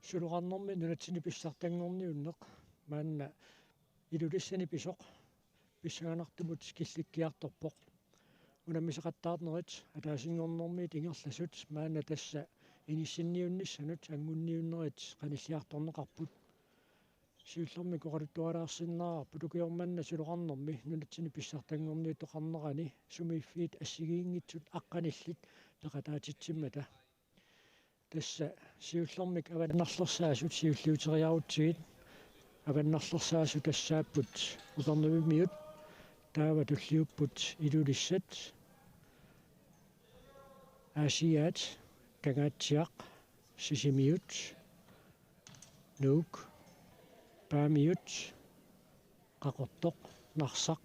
Suluqarnermi nunatini pissartanngorniunneq maanna ilulissani pisoq pissaganartumut killikkiartorpoq unammisaqattaarnerit ataasingornermi tingerlasut maanna tassa inissinniunnissanut angunniunnerit qanilliartorneqarput siullermi qoqaluttualaarsinnаарput ukiormanna suluqarnermi nunatini pissartanngorniuttoqarnerani sumiiffiit assigiingitsut aqqanillit peqataatitsimmata tassa siullermik avannarlersaasut siulliuteriarutsigit avannarlersaasut tassaapput uqernavimiut taava tulliupput ilulissat aasiaat kangaatsiaq sisimiut nuuk paamiut qaqortoq narsaq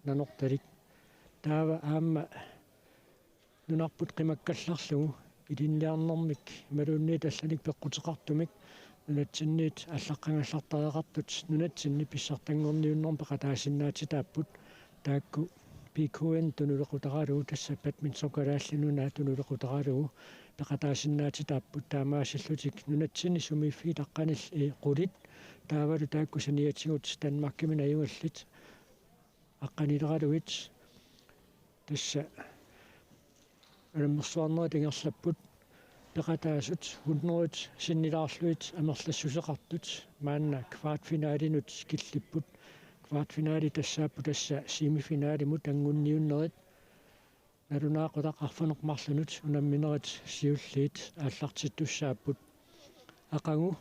nanortalik taava aamma nunarput qimakkallarlugu ilinniarnermik maluunni tallanik peqqutеқартумик нунатсинниит аллаққангаллартариақартут нунатсинни писсартангорниуннерм пеқатаасиннаатитааппут таакку PKN тунулеқутаралугу тасса бадминтонкалааллинунаа тунулеқутаралугу пеқатаасиннаатитааппут таамаасиллутик нунатсини сумииффиит аққанил қулит таавалу таакку саниатигут Данмаркимин аюнгаллит аққанилералуит тасса аламмерсуарнери тингерлаппут пеқатаасут 100 синнилаарлуит амерлассусеқартут маанна квартфинаалинут киллиппут квартфинаали тассааппу тасса семифинаалимут ангунниуннерит налунаақутақ арфанеқмарлунут унамминерит сиуллиит ааллартиттуссааппут ақангу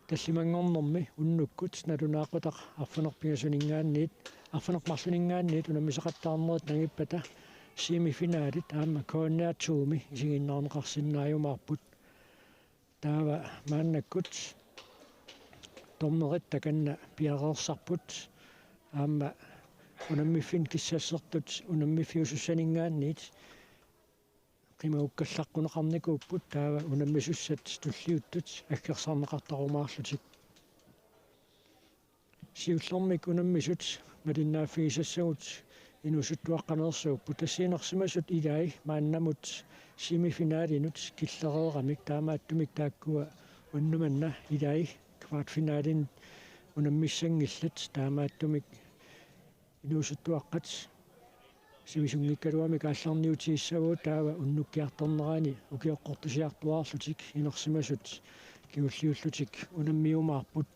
таллимангорнерми уннуккут налунаақутақ арфанерпигасунингаанниит арфанеқмарлунингаанниит унаммисақаттаарнерит нагиппата семифинааlit аама коонниартууми исигиннаарнеқарсиннааюмаарпут таава мааннаккут томмерит таканна пиареерсарпут аама унаммиффин киссаассертут унаммиффиусуссанингаанниит қимауккаллаққунеқарникууппут таава унаммисуссат туллиуттут аггерсарнеқартарумаарлутик сиуллэрмик унаммисут малиннааффигисассагут инусуттуаққанерсууппут тассиинерсимасут илай мааннамут семифинаалинут киллереерамик таамааттумик тааккуа уннуманна илай квартфинаалин унаммиссангиллат таамааттумик инусуттуаққат сивисунгиккалуами каалларниутииссагуу таава уннуккиарторнерани укиоққортусиартуаарлутик инерсимасут киуллиуллутик унаммиумаарпут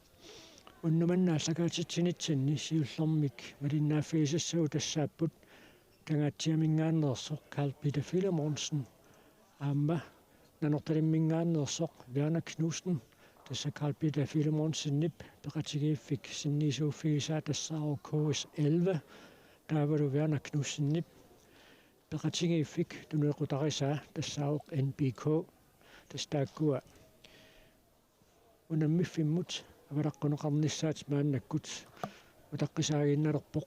уннуманнааллакаатитсинитсинни сиуллэрмик малиннааффигисассагу тассааппут кангаатсиамингааннерсоқ Carl Peter Filemonsен аама нанорталиммингааннерсоқ Werner Knudsen тасса Carl Peter Filemonsеннип пеқатигииффик синнисууффигисаа тассаару KS11 таавалу Werner Knudsenнип пеқатигииффик тунеқутарисаа тассаауқ NBK тастааккуа унаммиффиммут авалаққунеқарниссаат мааннаккут утаққисаагинналерпоқ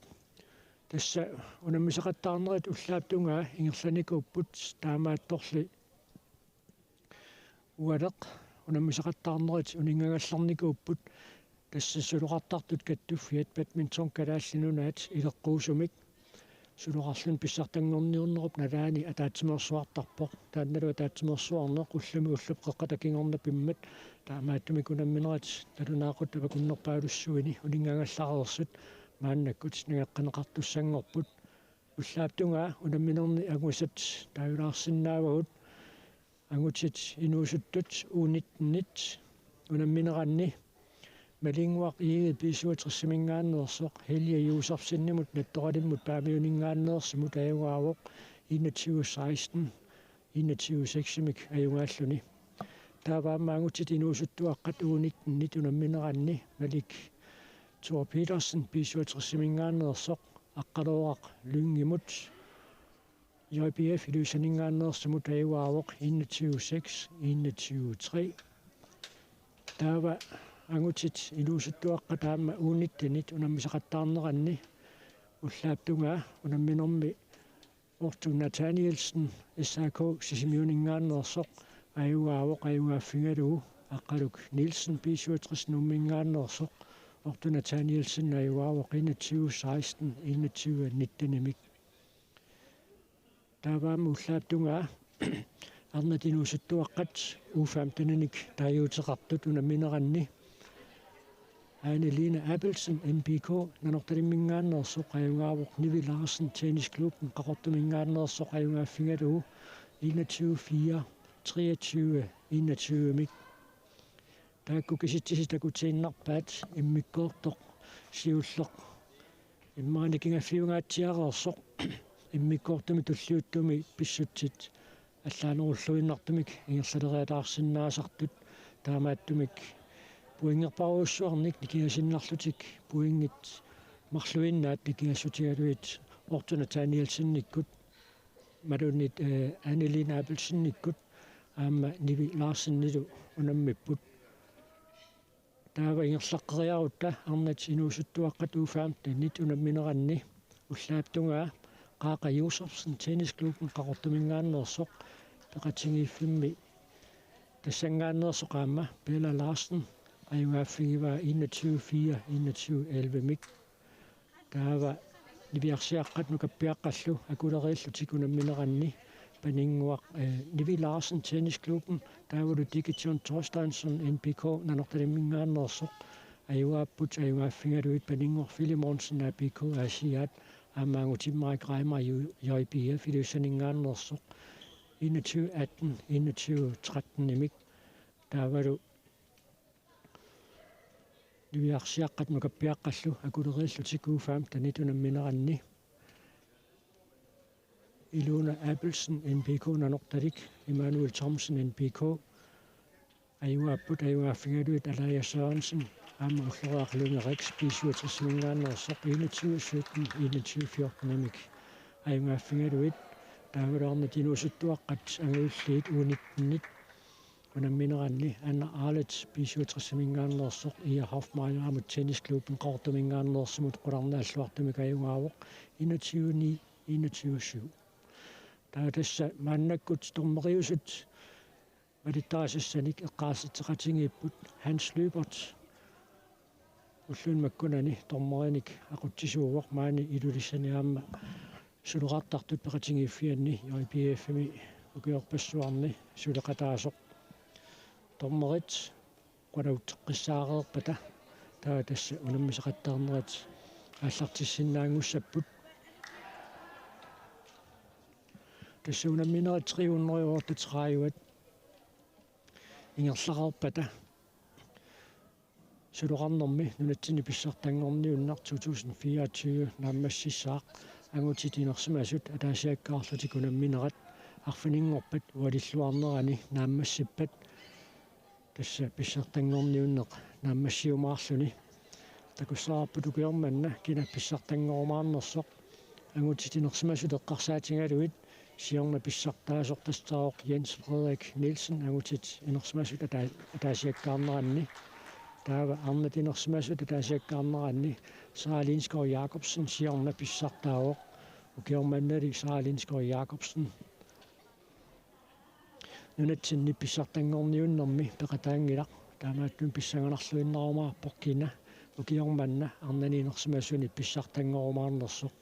тасса унаммисақаттаарнерит уллааптунгаа ингерланикууппут таамаатторли уалеқ унаммисақаттаарнерит унингагалларникууппут тасса сулоқартартут каттуффиат бадминтон калааллинунаат илеққуусумик сулоқарлун писсартангорниурнеруп налаани атаатсимерсуартарпоқ таанналу атаатсимерсуарнеқ уллами уллуп қеққатакингорна пиммат таамааттумик унамминерат талунаақут авакуннерпаалуссуини унингагаллареерсут мааннаккут нагаққанеқартуссангорпут уллааптунгаа унамминерни агусат таавилаарсинаавагут агутит инуусуттут уунитнит унамминеранни малингуақ ииги писуатерсимингааннерсоқ хелия юусарсиннимут натторалиммут паамиунингааннерсимут аюгаавоқ 2116 2116мик аюгааллуни тааваамаангутит инуусуттуаққат уунитнит унамминеранни малик Thor Petersen писуатерсимингааннерсоқ аққалуорақ люнгимут JBF илусанингааннерсимут аюгаавоқ 2116 2123 таава ангутит илуусуттуаққа таама уунниттанит унаммисақаттаарнеранни уллааптунгаа унамминерми Orto Nathanielsen SAK сисимиунингааннерсоқ аюгаавоқ аюгааффингалугу аққалук Nielsen писуатрис нуммингааннерсоқ Orto Nathanielsen аюгаавоқ 2116 2119 тааваама уллааптунгаа арнатинуусуттуаққат уфаамтананик таажуутеқартут унамминеранни Anne-Lene Abelsen MPK нанорталиммингааннерсо қаюнгаавоқ Nivi Larsen tennisklubben қақортумингааннерсо қаюнгааффигалуу 21 4 23 21 мик тааккукиситсиси такутииннарпаат иммиккоортоқ сиуллеқ иммааникингаффиунгаатсиареерсоқ иммиккоортуми туллиуттуми писсутсит аллаанеруллуиннартумик ингерлалериалаарсиннаасартут таамааттумик пуингерпаруussуарник никиасиннарлутик пуингит марлуиннаат никиассутигалуит ортуна таниалсинниккут малунит Anne-Lene Abelsenниккут аама Nivi Larsen-нилу унаммиппут таава ингерлаққериарутта арнат инуусуттуаққат уфаам таннит унамминеранни уллааптунгаа Qaqa Josefsen tennisklubben qaqortumingaannersoq peqatingiiffimmi tassangaannersoqaamma Bella Larsen ajungaaffigivaa 21 21 mik taava niviarsiaqqat nukappiaqqallu akuleriillutik unammineranni paninguaq Nivi Larsen tennisklubben taavalu Digition Torsteinsson NPK nanortalimmingaannersoq ajuaapput ajungaaffingaluit paninguaq Filimonsen APK Asiat Amaangutimmarik Reimer JBF ilusaningaannersoq 21 18 21 13 imik taavalu niviarsiaqqat nukappiaqqallu akuleriillutik ufaam tanitunammineranni Ilona Abelsen NPK nanortalik Emanuel Thomsen NPK ajungaapput ajungaaffingaluit Alaya Sørensen Amma ulleraarlungerik spiisuutersimingaannersoq 21 17 21 14 imik ajungaaffингалуит таавалаарнатинуусуттуаққат ангууллиит униттнит унамминеранни анна Arlet spiisuutersimingaannersoq Ia Hofmeier tennisklubben qaqortumingaannersumut qulарнааллуартумик ajungaavoq 21 9 21 7 таатасса мааннаккут тормериусут валиттаасассаник эққаассатеқатингииппут Hans Løbert уллуун маккунани тормериник aqutsisuuvoq maani ilulissaniaamma suluqartartut peqatingiiffianni JPF-ми укиорпассуарни сулеқатаасоқ тормерит qanautteqqissaareerpata taa tassa unammisaqattaarnerat ааллартиссиннаангуссаппут тасса унамминерат 300 ингерлақарпата сулоқарнэрми нунатсини писсартангорниуннар 2024 нааммассисаақ ангутитинерсимасут атаасиаккаарлутик унамминерат арфинингорпат уалиллуарнерани нааммассиппат тасса писсартангорниуннеқ нааммассиумаарлуни такуссаарпут укиорманна кина писсартангоромаарнерсоқ ангутитинерсимасут эққарсаатингалуит сиорна писсартаасоқ тастаоқ Jens Frederik Nielsen ангутит инерсимасут атаасиаккаарнеранни таава арнатинерсимасут атаасиаккаарнеранни Sara Lindskov Jacobsen сиорна писсартаавоқ укиорманнали Sara Lindskov Jacobsen нунатсинни писсартангорниуннэрми пеқатаангилақ таамааттун писсанганарлуиннарумаарпоқ кина укиорманна арнанинерсимасуни писсартангорумаарнерсоқ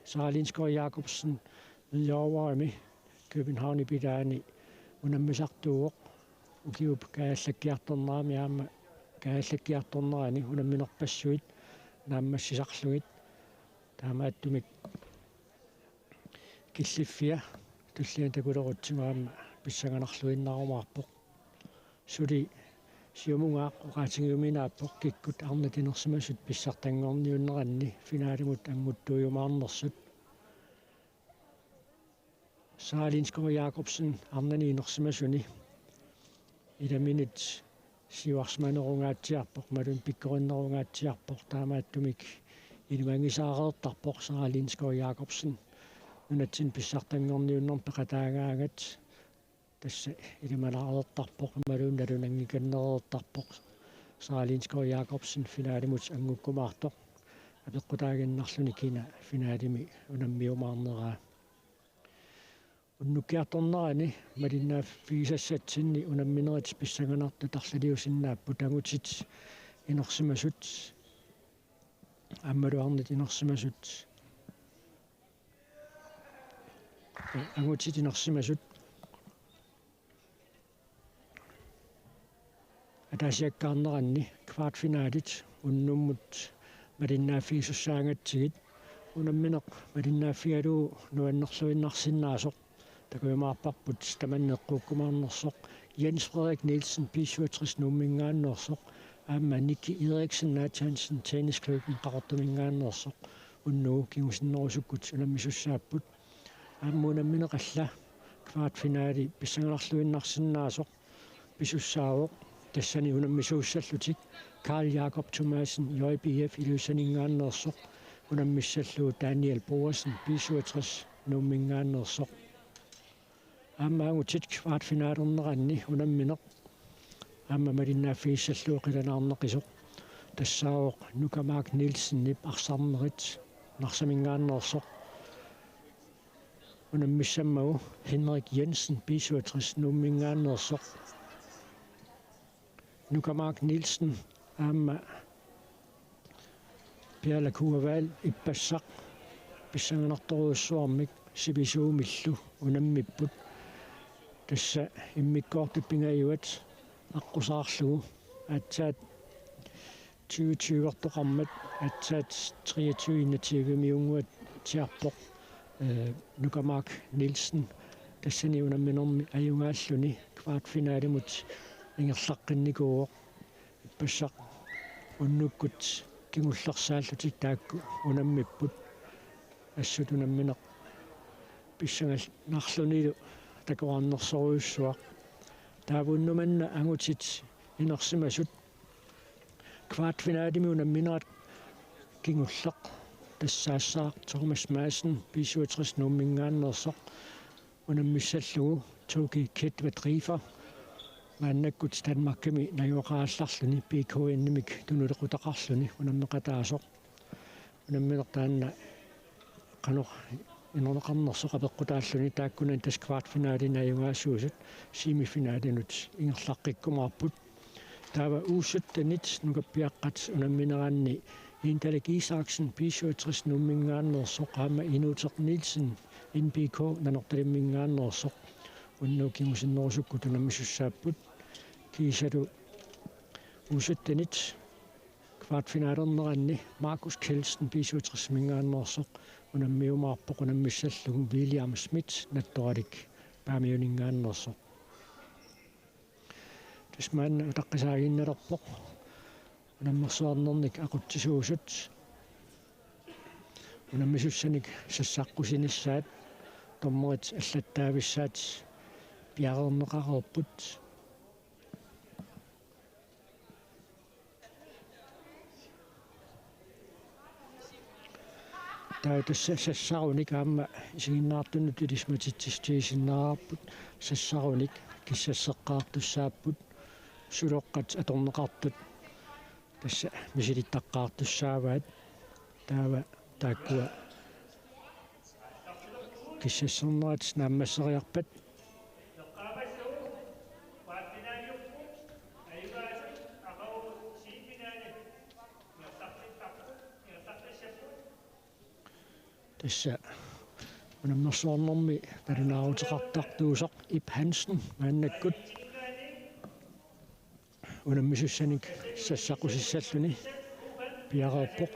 Sara Lindskov Jacobsen Jørgen København i Bidani unammisartuuq ukiup kaalakkiartornaami aama kaalakkiartornerani unamminerpassuit naammassisarluit taamaattumik killifia tullian takulerutsingaama pissanganarluinnarumaarpoq suli siumungaaq uqaatingiuminaappoq kikkut arnatinersimasut pissartangorniunneranni finaalimut anguttuujumaarnersut Sara Lindskov Jacobsen arnaniinersimasuni ilaminit siuarsmanerungaatiarpoq malun pikkorinnерунгаатсиарpoq таамааттумик илмангисаареэртарpoq Sara Lindskov Jacobsen нунатсин писсартангорниуннер пеқатаагаагат тасса илималаареэртарpoq малун налунангиканнереэртарpoq Sara Lindskov Jacobsen finaalimut ангуккумаартоq апеққутаагиннарлуни кина финаалими унаммиумаарнераа уннуккиарторнерани малиннааффигисассатсинни унамминерит писсанганарту тарлалиусиннааппу тагутит инерсимасут аммалуарнит инерсимасут агутит инерсимасут атаасиаккаарнеранни квартфиналит уннуммут малиннааффигисуссаангатсигит унамминеқ малиннааффигалуу нуаннерлуиннарсиннаасоқ такуимаарпарпут таманнеққуккумаарнерсоқ Jens Frederik Nielsen 67 nummingaannersoq аама Ники Эриксен Натансен tennisklubben qaqortumingaannersoq unnuu kigusinnerusukgut unammissussaapпут ааммунамминеқалла квартфинаали писсангаларлуиннарсиннаасоқ писуссаавоқ тассани унаммисууссаллутик Karl Jakob Thomasen JBF илусанингааннерсоқ унаммиссаллуу Daniel Boersen 67 nummingaannersoq аамаагутит квартфинаалернеранни унамминеқ аама малиннааффигиссаллуу қиланаарнеқисоқ тассаавоқ Нукамак Нилсен нип арсарнерит нарсамингааннерсоқ унаммиссаммагу Henrik Jensen 67 nummingaannersoq Nukamaak Nielsen aama Piala Kuaval ippassaq pissanganartoruussuarmik sipisuumillu unammipput tassa immikkoortippiнгаюат аққусаарлугу атсаат 2020-ортоқармат атсаат 23-инатигумиунгуат тиарпоқ Nukamaak Nielsen тассани унамминерми аюнгааллуни квартфинаалимут ингерлаққинникууоқ иппассақ уннуккут кигуллерсааллутик таакку унаммиппут ассут унамминеқ писсангал нарлунилу такуарнерсоруйуссуақ таавуннуманна ангутит инерсимасут квартфинаалими унамминерат кигуллеқ тассаассаақ Thomas Madsen 67 nummingaannersoq унаммиссаллугу Toki Ketvatrifer мааннаккут Данмарками наюоқаалларлуни PK-иннимик тунулеқутақарлуни унаммеқатаасоқ унамминертаанна қанор инернеқарнерсоқ апеққутааллуни тааккунан тас квартфинаалина аюнгаасуусут семифинаалинут ингерлаққиккумаарпут таава уусуттанит нукаппиаққат унамминераанни Indalik Isaksen 67 nummingaannersoq aama Inuuteq Nielsen NBK nanortalimmingaannersoq unnuukimusinnerusukku tunammissussaapput kiisalu uusuttanit kvartfinaalerneranni Markus Kelsen 67 mingaannersoq unammiumaarpoq unammissallugu William Schmidt nattoralik paamiuningaannersoq tasmaanna utaqqisaagiinnalerpoq унаммерсуарнерник aqutsisuusut унаммисуссаник сассаққусиниссаат томмерит аллаттаависсаат пиарернеқарерпут таатасса сассаруник аама сигиннаартунут илисматитсистиисиннаараппут сассаруник киссассеққаартуссааппут сулоққат аторнеқартут тасса мисилиттаққаартуссааваат таава тааккуа киссассернерат нааммассериарпат тасса унаммерсуарнерми талунаарутеқартартуусақ Ip Hansen мааннаккут унаммисуссаник сассақусиссаллуни пиареерпоқ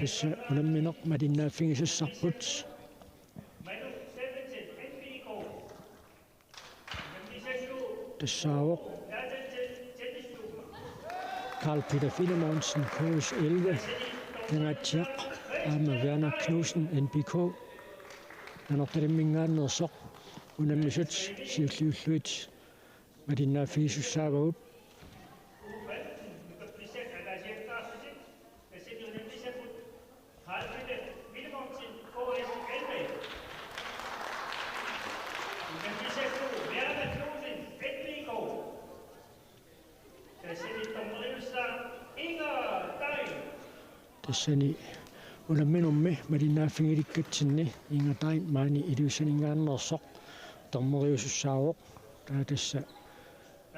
тасса унамминеқ малиннааффигисуссарпут тассаавоқ Carl Peter Filemonsen KS 11 Genatiaq aama Werner Knudsen NBK nanortalimmingaannersoq unammisut siulliulluit malиннааффигисуссаавагут тассани unamminummi malinaaffingilikkatsinni ingatain maani iluusaningaannersoq tormeriusussaawoq taatassa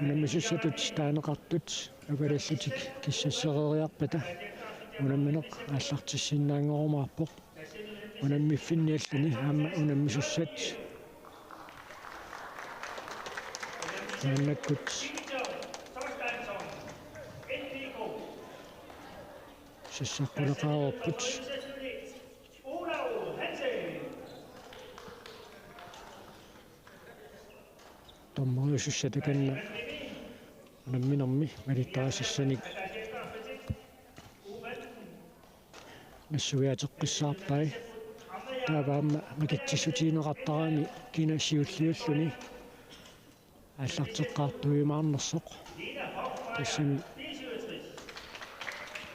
unammissussatut taaneqartut apalallutik kissassereriarpata unammineq aallartissinnaangerumaarpoq unammiffинниаллани аама унаммисуссат тааннаккут сиссаққулеқарерпут томмориусуссатаканна унамминерми малиттарасиссаник нассуиатеққиссаарпай тааваама макитсиссутиинеқартарами кинассиуллиуллуни ааллартеққартуимаарнерсоқ тассами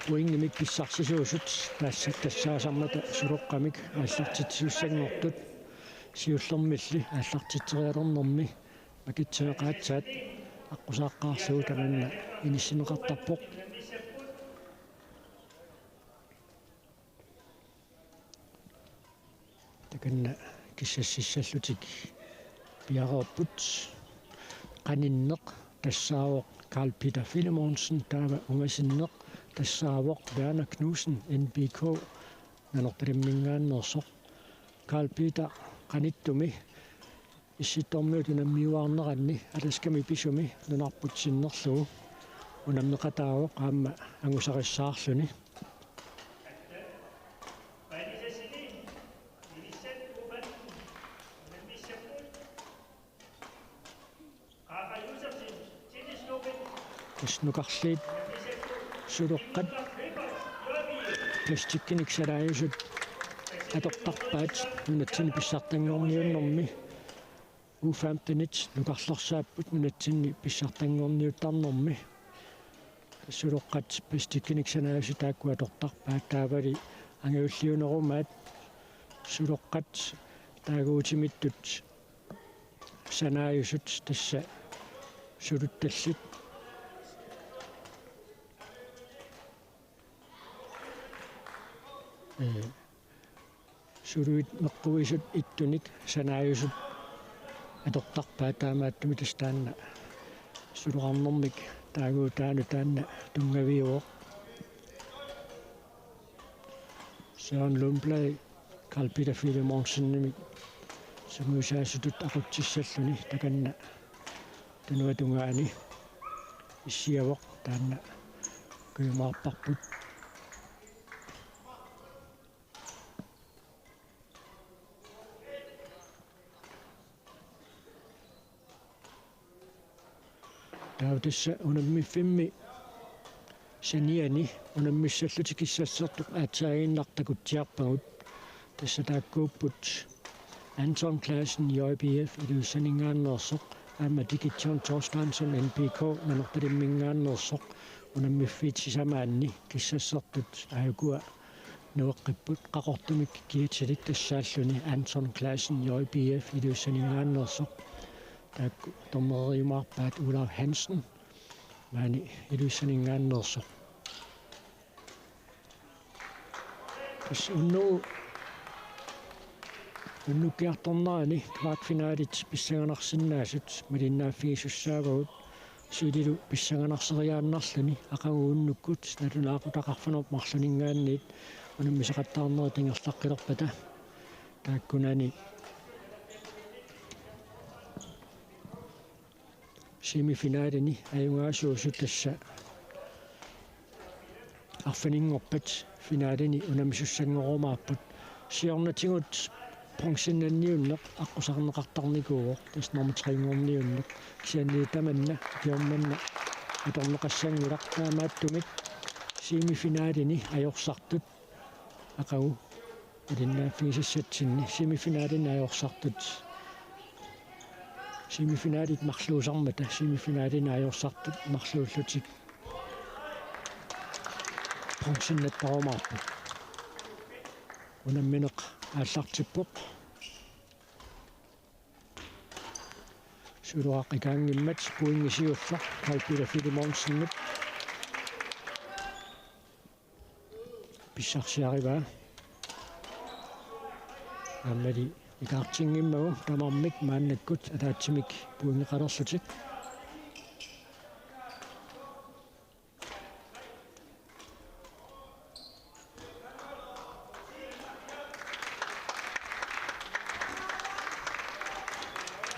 уингимик писсарсисуусут тассаасармата сулоққамик ааллартитсиуссангортут сиуллермилли ааллартитсериалернэрми макитсенеқаатсаат аққусааққарсуу таманна иниссинеқартарпоқ таканна киссассиссаллутик пиареерпут qaninnеq тассаавоқ Carl Peter Filemonsen таава унгасиннеq тассаавоқ Werner Knudsen NBK нанорталиммингааннерсоқ Carl Peter qaниттуми исситтормиут унаммиуаарнеранни аласками писуми нунарпутсиннерлугу унаммеқатаавоқ аама ангусариссаарлүни снукарлиит сулоққат пластиккиниксалаажут атоқтарпаат нунатсини писсартангорниуннэрми U15 нукарлерсааппут нунатсини писсартангорниуттарнэрми сулоққат пластиккиниксалаажу тааккуа тортарпаат таавали ангиуллиунерумаат сулоққат таагуутимиттут санаажусут тасса сулутталлит сулуит меққуисут иттуник санаажусут атортарпаа таамааттуми тастаанна сулуарнэрмик таагуутаану таанна тунгавиуоқ Søren Lundblad Carl Peter Filemonsen сумусаасутут ақутсиссаллуни таканна тануатунгаани иссиавоқ таанна куймаарпарпут таутасса унаммиффимми саниани унаммиссаллутикиссассертук аатсаагииннартакутсиарпагут тасса тааккууппут Anton Clausen JBF илуссанингааннерсоқ аама дигитсион Торстансson NPK нанорталиммингааннерсоқ унаммиффиитсисамаанни киссассертут аагуа нуэққиппут қақортумик киитсалик тассааллуни Anton Clausen JBF илуссанингааннерсоқ таакку томмериумаарпаат Ulaf Hansen маани илуссанингааннерсоқ тас уннукиарторнаани квартфиналит писсаганарсинаасут малиннааффигисуссаагагут силилу писсаганарсериааннарлуни ақагууннуккут налунаақутақарфанерп марлунингаанниит унаммисеқаттаарнери тингерлаққилерпата тааккунаани семифиналини аюнгаасуусут тасса арфанингорпат финалини унамисуссангорумаарпут сиорнатигут пронсиннанниуннеқ аққусарнеқартарникууоқ тас норматрингорниуннеқ кисианни таманна киорманна аторнеқассангулақ таамааттумик семифиналини аёрсартут ақагу илиннааффигисассатсинни семифиналини аёрсартут семифиналит марлуусармата семифиналини аёрсартут марлууллутик пронсиннаттарумаарпу унамминеқ ааллартиппоқ сулуақикаангиммат пуингисиуллар Carl Peter Filemonsenнут писсарсиариваа Taamali ikaartingimmagu tamarmik maannakkut ataatsimik puingeqalerlutik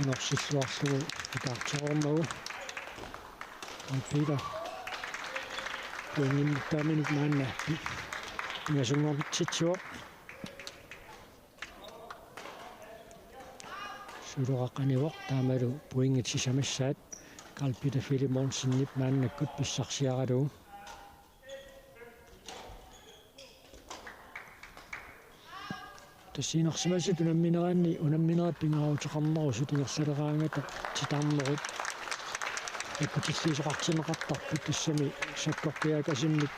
inorsilluarlugu ikaartorormagu Peter puinginnittaaminik maanna ingasungortitsua suluqaqanivoq taamalu puingitsisamassat Carl Peter Filimonsinnip maannakkut pissarsiaralugu тассинерсимасут унамминераанни унамминераппингараутеқарнерусут ингерсалераангата титарнерут аккутиллиисоқартинеқартарпут тассами саккорпиакасиммик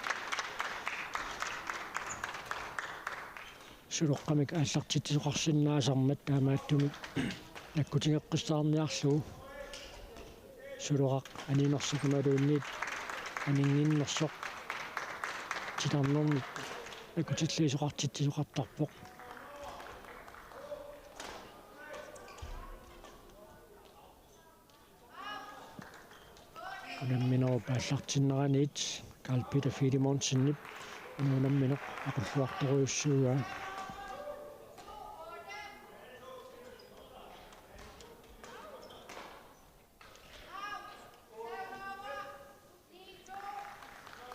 сулоққамик ааллартитсоқарсиннаасармат таамааттумик аккутингеққиссаарниарлугу сулоқақ анинерсукумалуунниит анингиннерсоқ титарнерник аккутиллиисоқартитсоқартарпоқ унамминеру пааллартиннераниит Carl Peter Filimonsinnip унамминеқ ақуллуарторуйуссуугаа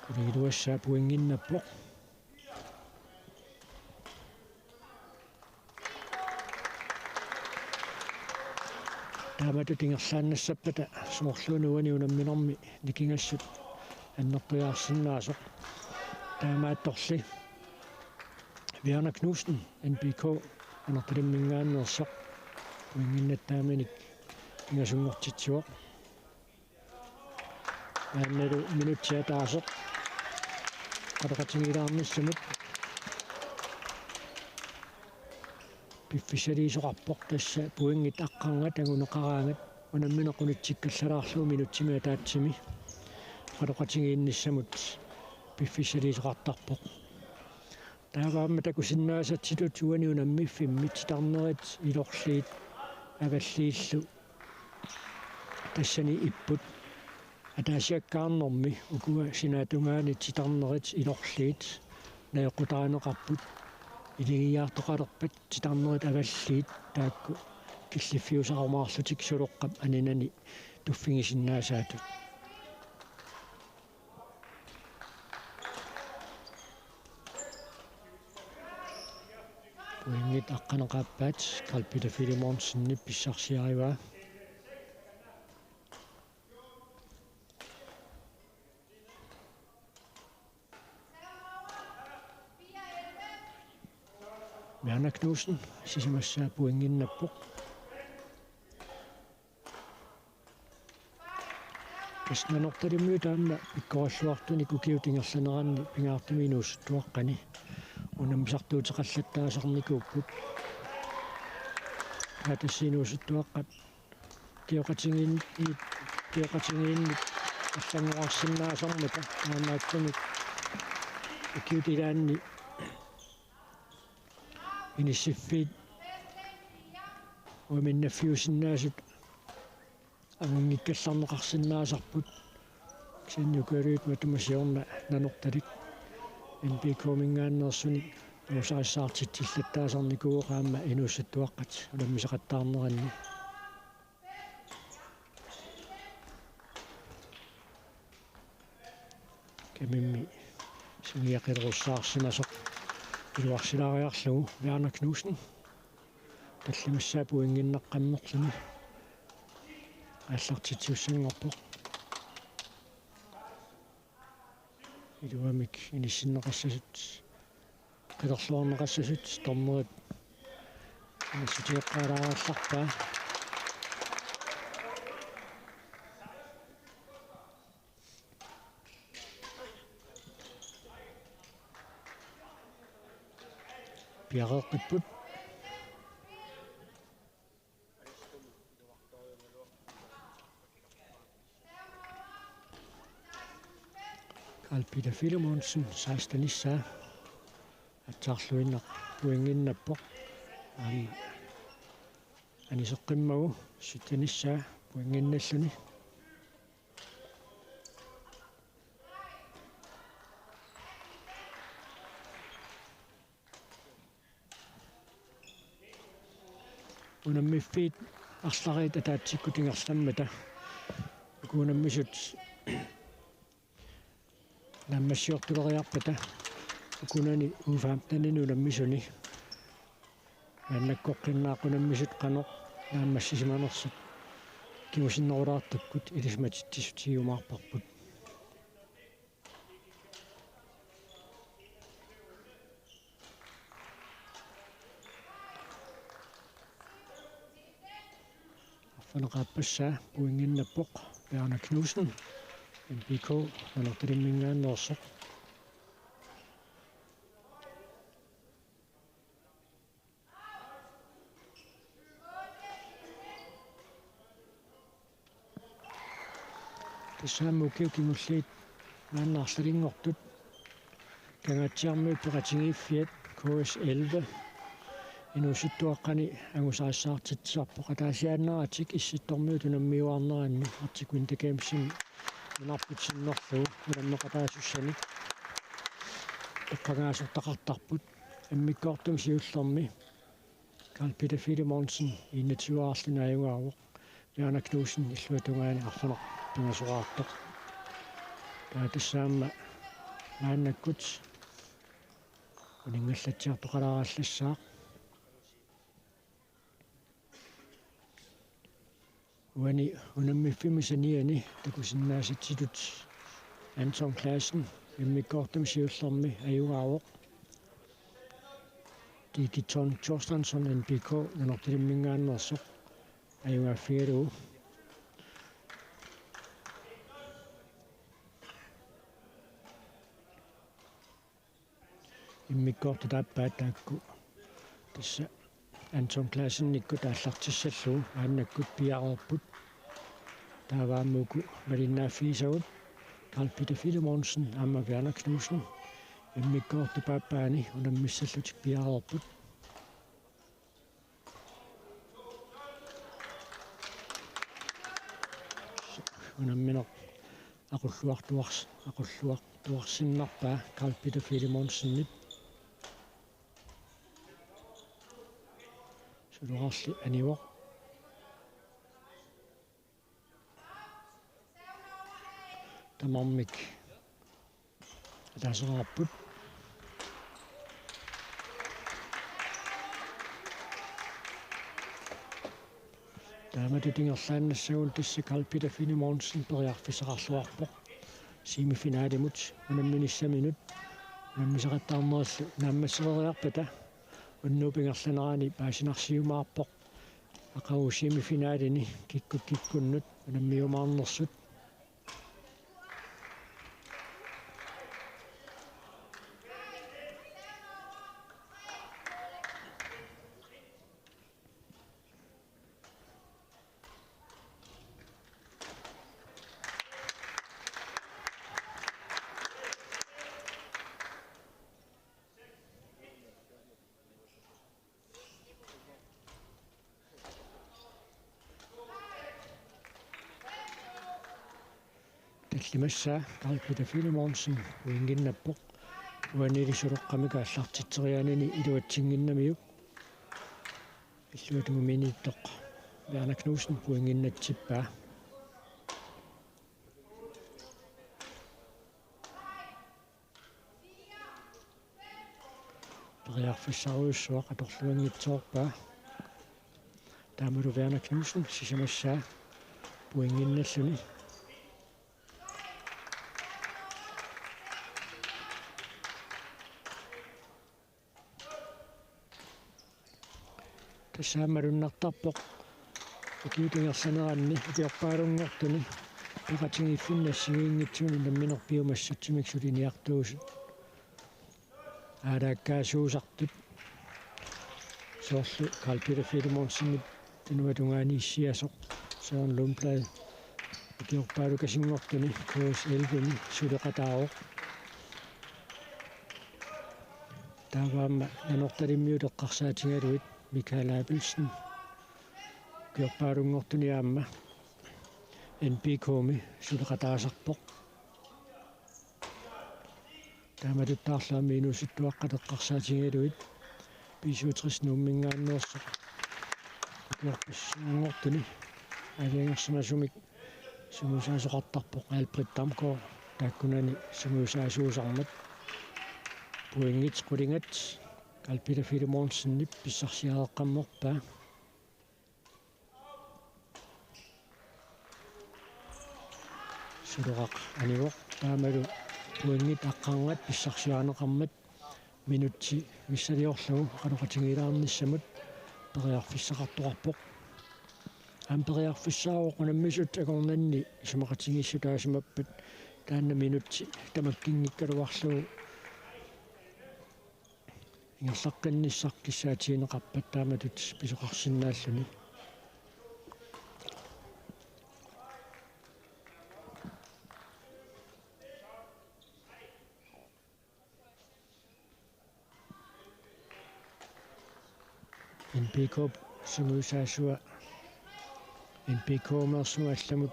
кулиилуассаа пуингиннаппоқ таамату тингерлааннассаппата соорлуунуани унамминерми никингассут аннертуяарсиннаасоқ таамаатторли Werner Knudsen NBK анерталиммингааннерсоқ пуингиннаттааминик ингасунгортитсуоқ аанналу минутсиатаасоқ qataqatigilaarnissamut пиффисалиисоқарпоқ тасса пуингит аққарнга тагунеқараангат унамминеқунитсиккаллалаарлуу минутсимиа таатсими qataqatigiinnissamut пиффисалиисоқартарпоқ тааваамма такусиннаасатсилут уани унаммиффиммит тарнерит илорлиит аваллииллу тассани иппут атаасиаккаарнэрми укуа синаатунгаани титарнерит илорлиит наеқутаанеқарпут илигиаартоқалерпат титарнерит аваллиит таакку киллиффиусарамаарлутик сулоққап анинани туффигисиннаасаатут уингит аққанеқааппаат Carl Peter Filimonsinnip писсарсиариваа Werner Knudsen сисимассаа пуингиннаппоқ киснанорталимму таама пиккораллуартуни кукиутингерланераанни пингаартуминууссуттуаққани унамсартуутеқаллаттаасарникууппут хатассинуусуттуаққат киоқатингиинни аллангуарсиннаасармата аамааттумик киутилаанни инисиффит уаминнаффиусиннаасут агунгиккалларнеқарсиннаасарпут кисиннукалуит матумасиорна нанорталик NBK мингааннерсуни усариссаартитсиллаттаасарникууоқаама инууссаттуаққат уламмисеқаттаарнеранни кемимми сингиақилеруссаарсинасоқ илуарсилаариарлугу Werner Knudsen таллимассаа пуингиннаққаммерлуни ааллартитсуссангорпоқ илуамик иниссиннеқассасут қилерлуарнеқассасут торнерит инисутиэққалаараалларпаа пиареққиппут Carl Peter Filimonsen 16 атсаарлуиннақ пуингиннаппоқ Anisoqqimmagu sittanissa puinginnalluni unammifiit arslariit ataatsikkutingerlammata ukuunammisut nammassiortuleriarpata ukunani Wolverhamptonini unammisuni annakkoqqinnaaqunammisut qanoq naammassisimanersut kimusinnerulaartakkut ilismatittisutiumaarparput arfanaqaapassaa puinginnappoq Bjarne Knudsen MBK nanertalimmingaannersoq Tissaamukkiu kimulliit naannaarsalingortut kangatsiarmiut peqatingiiffiat KS11 inusittuaqqani angusaassaarsitsisarpoq ataasiaanneratik issittormiut unammiuarneranni artikuin takaamsin munarputsinnerlugu unammeqataasussani eqqangaasortaqartarput ammikkoortum siullermi Carl Peter Filemonsen 21 ajungaavoq Bjarne Knudsen illuatungaani arfaneq pingasuraartoq taatasaamma naannakkut uningallatsiartoqalaraаллассаақ uani unammiffimisaниани takusinnaasitsitut Anton Clausen immikkoortum siullermi ajungaavoq Digiton Thorstensson NBK nanertalimmingaannersoq ajungaafigalugu immikkoortu taappaataakku tassa Anton Clausennikku taallartissallugu aannakkut piareerput taavaammuku malinnaaffiisagut Carl Peter Filemonsen aamma Bjarne Knudsen immikkoortu paappaani unammissallutik piareerput unammineq aqulluartuarsinnarpaa Carl Peter Filemonsennit suluqarli anivoq tamarmik ataaseraarput taamatutingerlaannassagun tassa Carl Peter Filemonsen periarfisaqarluarpoq semifinaalimut unamminissaminut unammisaqattaarnerallu naammassereriarpata unnuupingerlaneraani paasinarsiumaarpoq aqagu semifinaalini kikkunnut unammiumaarnersut таллимассаа Carl Peter Filemonsen уингиннаппоq уаниlisuluqqamика аллартитсериаанини илуатсингиннамиук иллуатугуминииттоq Bjarne Knudsen уингиннатсиппаа периарфиссаруйуссуақ аторлуангитсоорпаа таамалу Bjarne Knudsen сисамассаа уингинналлуни тассаамалуннартарпоq икиутингерсанеранни ипиорпаалунгортуни пеқатингиффиннассигиингитсуни намминерпиумассутсимиксулиниартуусут аалааккаасуусартут соорлу Carl Peter Filemonsen тинуатунгаани иссиасоқ Søren Lundblad икиорпаалукасингортуни KS11 сулеқатаароқ тааваама нанорталиммиулеққарсаатингалуит Michael Abelsen kiorpaalungortuniaamma NPKmi suleqataasarpoq taamatuttaarlaami inusittuaqqateqqarsaatigiluit piisuutrisnuummingaannuarsoq kiorpissuungortuni алиангерсимасумик сумусаасоқартарпоқ Albert Damgaard тааккунани сумусаасуусармат пуингит қулингат Carl Peter Filemonssenнип писсарсиареққамморпаа сулеқақ аниоқ таамалу пуингит аққангат писсарсиаанеқармат минутси миссалиорлугу қалоқатингилаарниссамут периарфиссақартоқарпоқ ампериарфиссаавоқунаммисут акорнанни сумақатингиссутаасимаппат таанна минутси тамаккингиккалуарлугу ингерлаққанниссар киссаатиинеқарпат тааматут писоқарсинааллуни NPK сумусаасуа NPK мерсуалламут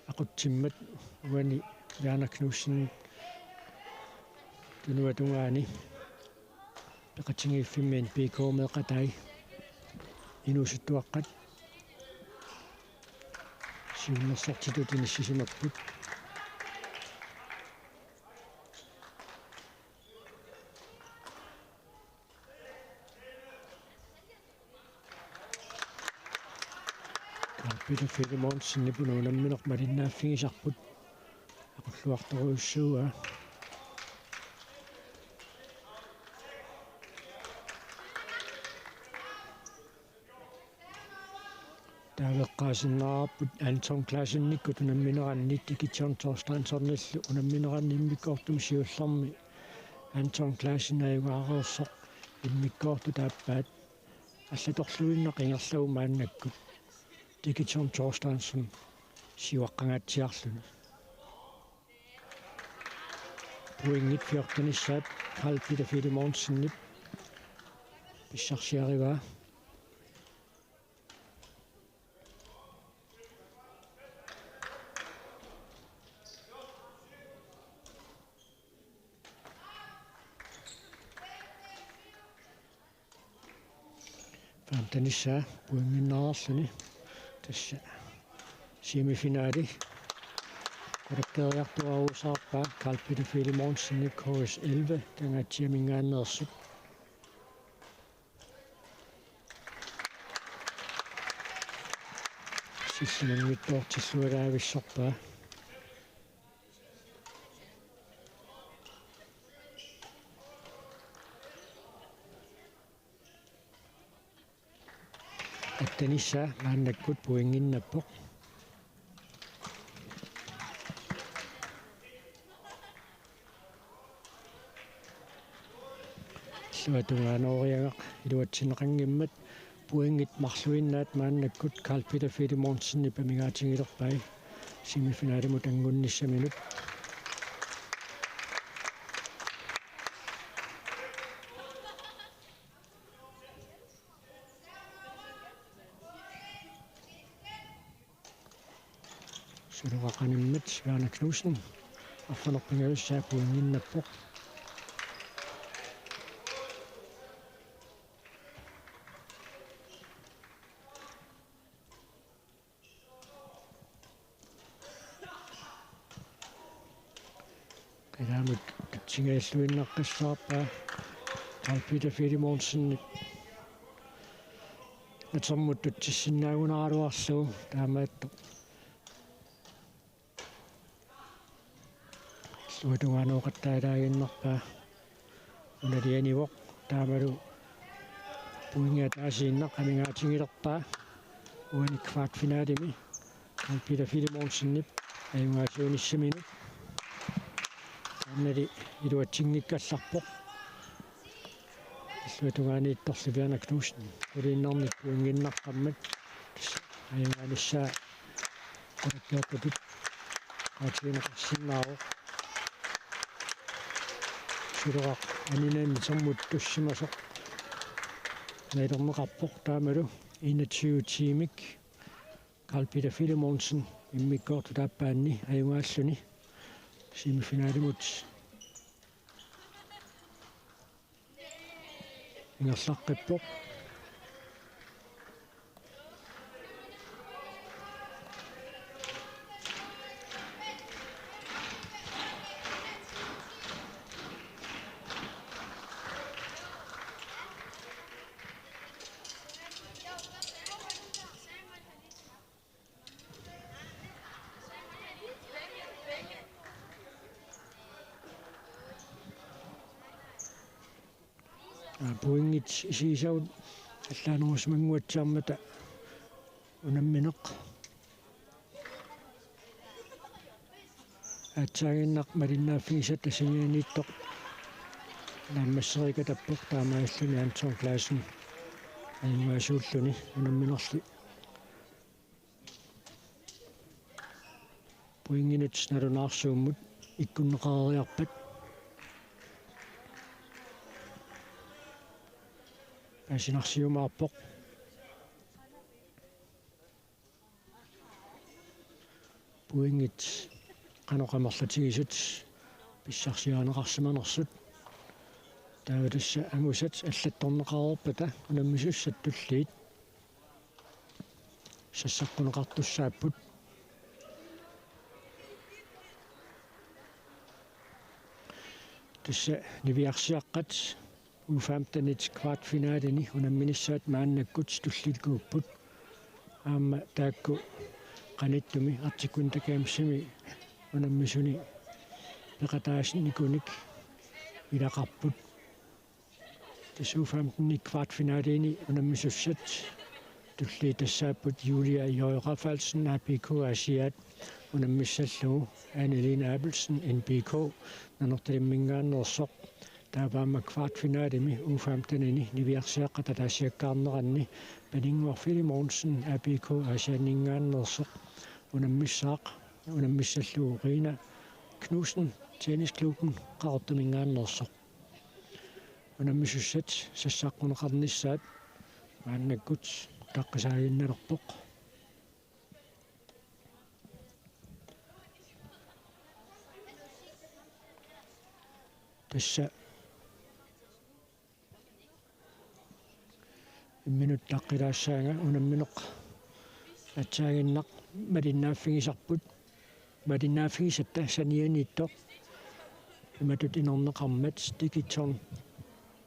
aqutsimmat uani yaanaknuussin tunuatungaani peqatingiiffimmi NPK meeqatai inusuttuaqqat siunnersortitutinisisimapput Peter Filemonsson nipunuunammineq malinnaaffigisarput aqulluartoruussuuga taaveqqaasinnaaraput Anton Klassennikku tunammineranni Digiton Torstransornillu unammineranni immikkortum siullermi Anton Klassen ayuaareersoq immikkortu taappaat аллаторлуиннеқ ингерлау мааннаккут Digiton Torstranson siuаqqangaatiарлуни puingit fiortanissaat Carl Peter Filemonssenniп писсарсиариваа фантанисса puinginnaarluni тасса семифинаали корректериартуарусаарпаа Carl Peter Filemonssenник KS11 тангаатсиамингааннерсут сиссимангиттоортиллуалаависсорпаа аттанисса мааннаккут пуингиннаппоқ суатунгаанориагақ илуатсинеқангиммат puingit marluinnaat maannakкут Carl Peter Filemonssenni pamigaatigilerpai semifinaalimut angunnissaminut suleqaqanimmat Werner Knudsen affanerpingalussaa puinginnappoq Qalaamut kitsingailluinneqqissaarpaa Carl Peter Filemonssenni natermut tutsissinaagunaraluarlugu taamaatto suatungaanoqattailaaginnerpaa unalianivoq taamalu puingaataasiinneq amingaatigilerpaa uani kvartfinaalimi Carl Peter Filemonssenni ayungaasuunissaminu annali iluatinngikkallarpoq suatungaaniittorlu Werner Knudsen uliinnernik puinginnaqqammat ayungaalissaa qolakkiortatut qaatigineqarsinnaaroq suluqa aninaanni termut tussimasoq nailorneqarpoq taamalu 21 tiimik Carl Peter Filemonsen immikkoortu taappaanni ajungaalluni semifinaalimut ingerlaqqippoq puingit siisaut allaanerusmanguatsaarmata unammineq aatsaaginnaq malinnaaffigisat tassanianiittoq naammasserika tappoq taamaalluni Anton Clausen ajungaasuulluni unamminerli puinginit nalunaarsuummut ikkunneqareriarpat asinarsiumaarpoq puingit qanoqamerlatigisut pissarsiaaneqarsimanersut taavatussa angusat аллатторнеқарерпата унаммисуссат туллиит сассаққунеқартуссааппут тасса нивиарсиаққат уфаамтанит квартфинаалини унамминиссаат мааннаккут туллилгууппут аама таакку qaниттуми артиккун такаамсими унаммисуни пеқатаасникуник илақарпут тасууфаамтни квартфинаалини унаммисуссат тулли тассааппут Юлия Йойрафалсен APK Asiat унаммиссаллугу Annelien Abelsen NBK нанерталиммингааннерсоқ тааваама квартфинаалими уфаамтанини нивиарсиаққата таасиаккаарнеранни Beningmar Filemonsen APK Asianingaannersoq unammissaaq unammissallugu Rina Knudsen tennisklubben qaartumingaannersoq unammissussat sassaaqqunеқарнissaat мааннаккут таққисаагинналерпоқ тасса имминут таққилаассаага унамминеқ атсаагиннақ малиннааффигисарпут малиннааффигисатта санианииттоқ иматут инорнеқармат дигитон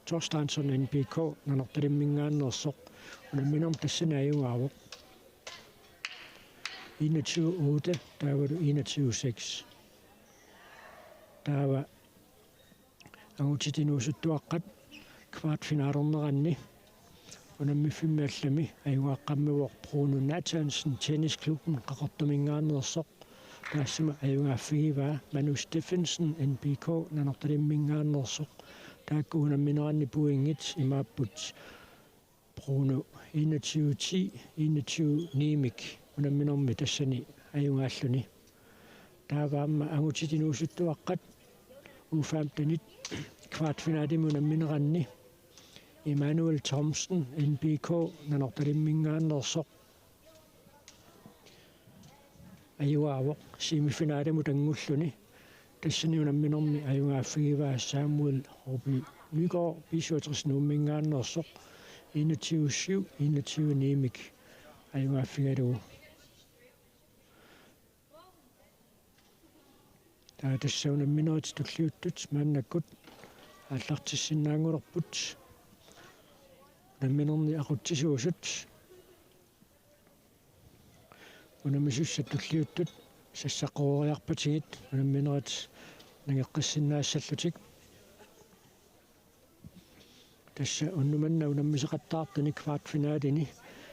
Torstensson NBK нанерталиммингааннерсоқ унамминерм тассанааюгаавоқ 21-8 таавалу 21-6 таава агутитинуусуттуаққат квартфинаалернеранни унаммиффиммааллами аюгааққаммуоқ Bruno Nathansen tennisklubben qaqartumingaannersoq таассама аюнгааффигиваа Manu Steffensen NBK нанерталиммингааннерсоқ таакку унамминеранни пуингит имааппут Bruno 21-10 21-9 унамминерми тассани аюнгааллуни тааваама агутитинуусуттуаққат уфаамтанит квартфинаалими унамминеранни Emanuel Thomsen NBK нанерталиммингааннерсоқ аюаавоқ семифинаалиму тангуллуни тассани унамминерми аюнгааффигиваа Samuel Hobby Nygaard бисуатрис нууммингааннерсоқ 21-7 21-9 аюнгааффигалугу таа тассаунамминерит туллиуттут мааннаккут аллартиссиннаангулерпут намминерни aqutsisuusut унамисуссат туллиуттут сассаққориарпатигит унамминерит нагеққиссиннаассаллутик тасса уннуманна унаммисеқаттаартани квартфинаалини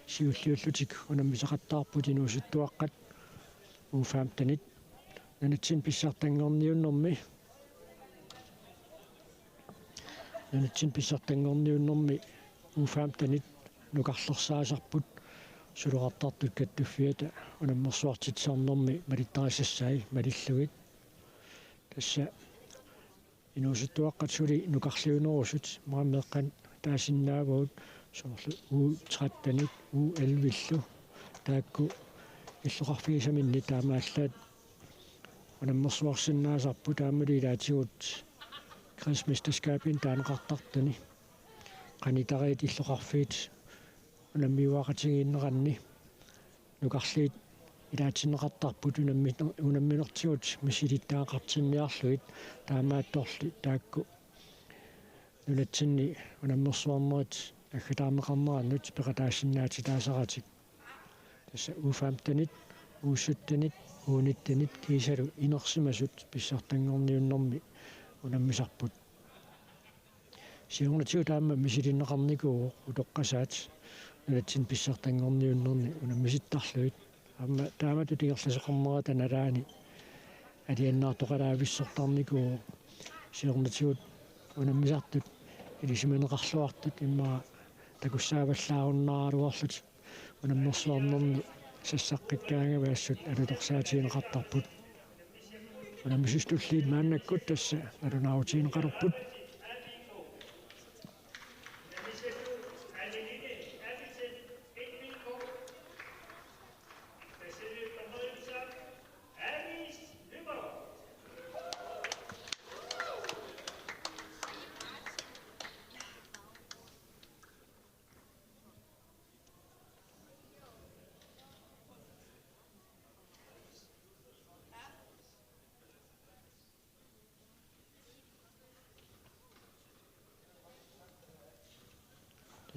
сиуллиуллутик унаммисеқаттаарпутинуусуттуаққат уфаамтанит нанатсин писсартангорниуннэрми уфаамтанит нукарлерсаасарпут сулуқартартут каттуффиата унаммерсуартитсаарнэрми малиттарисассаи малиллугит тасса инуусуттуаққатсули нукарлиунерусут маамеэққан таасиннаавуут соорлу уу 13 уу 11 таакку иллоқарфигисаминни таамааллаат унаммерсуарсиннаасарпу таамалилаатигут крисмистаскаапин таанеқартартуни qanitariit иллоқарфиит унаммиуақатигииннеранни нукарлиит илаатиннеқартарпут унамминертигут мисилиттаақартинниарлуит таамаатторли таакку нулатсинни унаммерсуарнерит аггатаарнеқарнераннут пеқатаассиннаати таасаратик тасса уфаамтанит uussuttanit uunittanit kiisalu inersimasut pissartangorniunnermi unammisarput siornatiu taamma misilinneqarnikuuq utoqqasaat nulatsin pissartangorniunnerni unammisittarluit amma taamatu tigerlaseqarnera tanalaani aliannaartoqalaavissortarnikuuq siornatiut unammisartut ilisimaneqarluartut imma takussaavallaarunnaaraluarlut unammersuarnerni сассаққиккаангаваассут алуторсаатиинеқартарпут унаммисустуллиит мааннаккут тасса алунаавутиинеқалерпут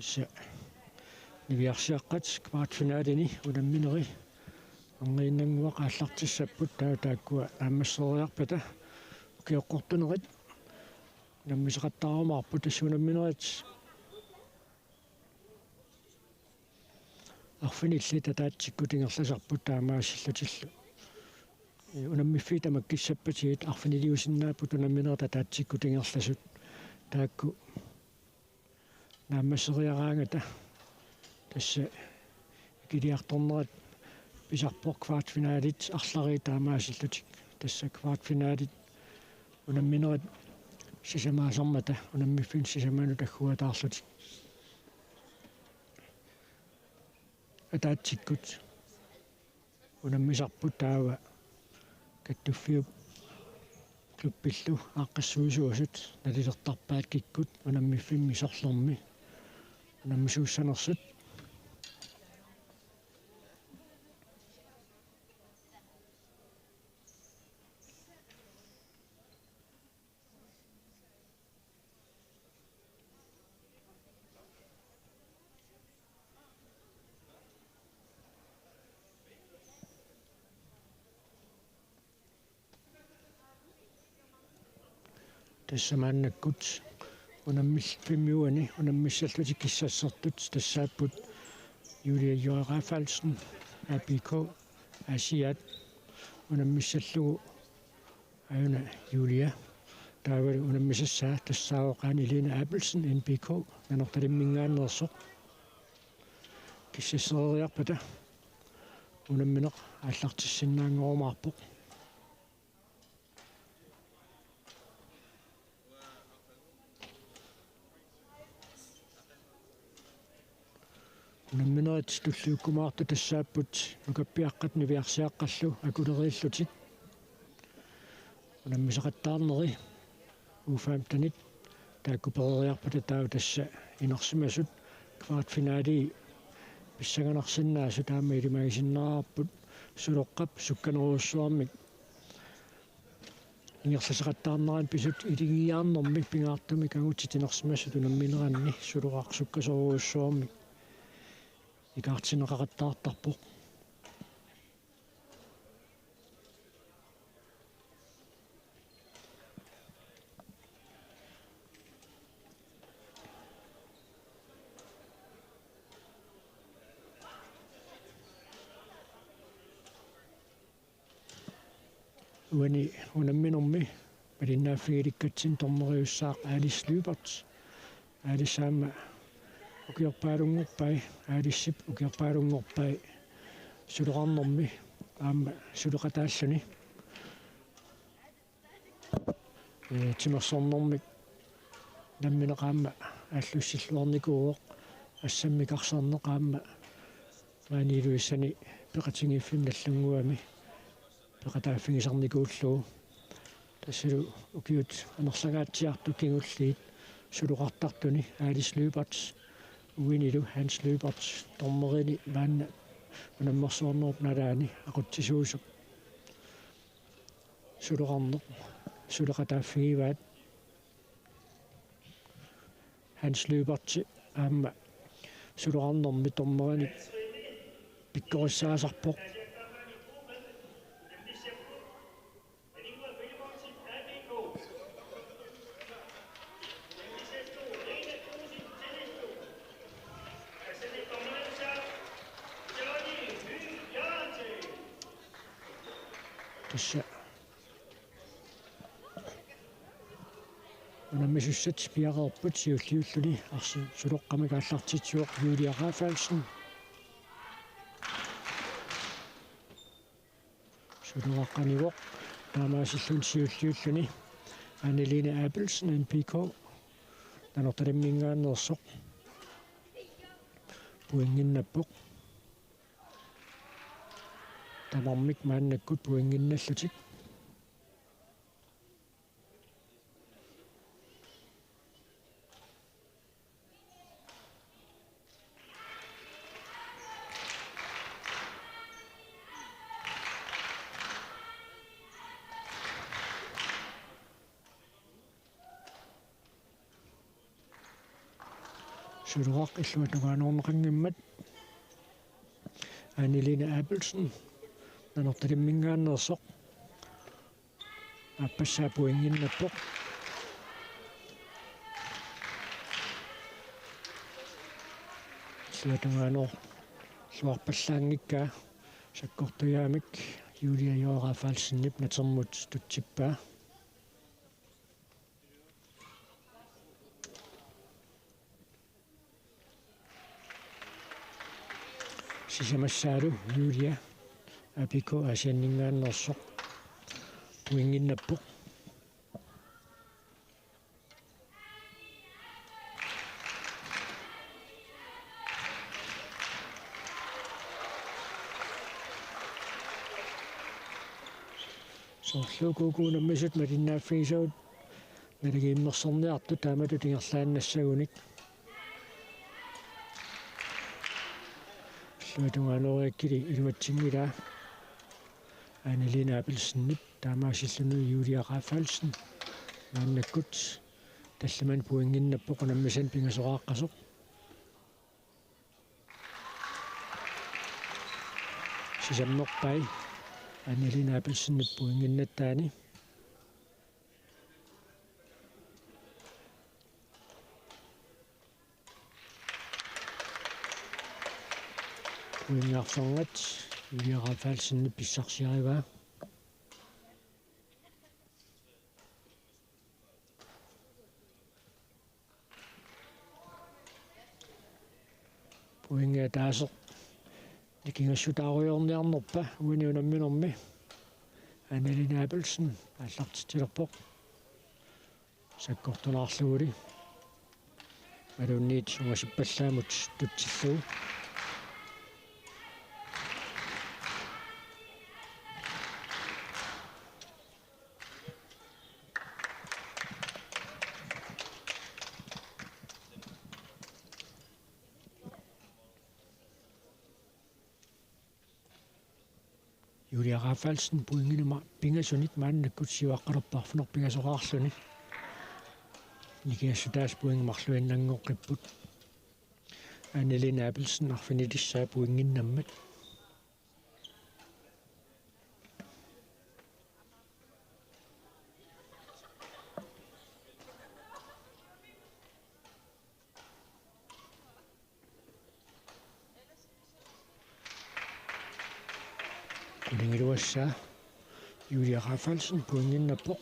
тасса нивиарсиаққат квартфиналини унамминери ангииннангуа qaallартиссаппут тааккуа аамассериарпата укиоққортунерит наммисеқаттаарумаарпут тассунамминерит арфинилли татаатсикку тингерласарпут таамаассиллутиллу унаммиффи тамаккиссаппатигит арфинилиусиннааппут унамминери татаатсикку тингерласут таакку наамассериараангата тасса килиарторнерат писарпоқ квартфиналит арлари таамаасиллутик тасса квартфиналит унамминерат сисамаасармата унаммиффин сисаману таггуатаарлутик атаатсиккут унаммисарпут таава каттуффиуп клуппиллу ааққассуисуасут налилертарпаат киккут унаммиффимми сорлерми унаммисууссанерсут тассамааннаккут унаммиллфиммиуани унаммиссаллутик киссассертут тассааппут Юлия Йорафалсен АПК Асиат унаммиссаллугу аюна Юлия таавал унаммисассаа тассаавоқаани Лина Апелсен НПК нанорталиммингааннерсо киссассериарпата унамминеқ ааллартиссиннаангоормаарпоқ унамминерит туллууккумаарту тассааппут нукаппиаққат нивиарсиаққаллу акулерииллутик унаммисеқаттаарнери уфаамтанит тааккуперериарпата таау тасса инерсимасут квартфинаали писсаганарсиннаасу таама илимагисиннаарпут сулоққап сукканеруссуармик ингерласеқаттаарнеран писут илигиаарнэрмик пингаартуми кагутит инерсимасут унамминеранни сулоқарсуккасоруссуармик икаартинеқараттаартарпоқ уани унамминерми палиннааффигиликкатсин торнериуссаақ Алис Люберт алисаама укиорпаалунгорпай аалиссип укиорпаалунгорпай сулеқарнэрми аама сулеқатааллуни тимерсорнэрмик намминеқаама аллуссиллуарникууоқ ассаммикарсарнеқаама маанилуиссани пеқатингиффим наллунгуами пеқатааффигисарникууллуу тассалу укиут анерсагаатсиарту кингуллиит сулуқартартуни Алис Løberts уинилу Hans Løberts тормерини маанна унаммерсуарнеруп налаани ақутсисуусуп сулуқарнеқ сулеқатааффигиваат Hans Løberts аама сулуқарнерми тормерини пиккориссаасарпоқ тасса унаммисуссат пиареерпут сиуллиуллуни арси сулоққамик ааллартитсуоқ Julia Rafaelsen сулуаққанивоқ таамаасиллун сиуллиуллуни Annelene Abelsen NPK нанорталиммингааннерсоқ пуингиннаппоқ тамармик мааннаккут пуингинналлутик сулуақ иллуатугаануорнеқангиммат Annelene Abelsen нанорталиммингааннерсоқ аппассаа пуингиннаппоқ иллуатугаануор луарпаллаангиккаа саккортуяамик Julia Rafaelsenнип натермут тутсиппаа сисамассаалу Julia апико асианнингааннерсоқ пуингиннаппоқ сорлуукуукуунаммисут малиннааффигисаут налагииммерсорниарту таамату тингерлааннассагуник иллуатугаануриаккили илуатсингилаа Annelene Abelsen таамаасиллуну Julia Rafaelsen мааннаккут талламан пуингиннаппоқ унаммисан пингасорааққасоқ сисаммерпай Annelene Abelsen пуингиннаттаани пуингаарсонгат Julia Rafaelsen писсарсиариваа пуингаа таасеқ никингассутааруйорниарнерпа уини унамминерми Annelene Abelsen аллартитилерпоқ саккортулаарлугули малунниит сунгасиппаллаамут тутсиллуу Julia Rafaelsen puingинама пингасуник мааннаккут сиваққалерпарфунер пингасораарлуни никиассутаас пуингмарлуиннангоққиппут Annelene Abelsen арфинилиссаа пуингиннаммат Улингилуассаа Julia Rafaelsen пуингиннаппоқ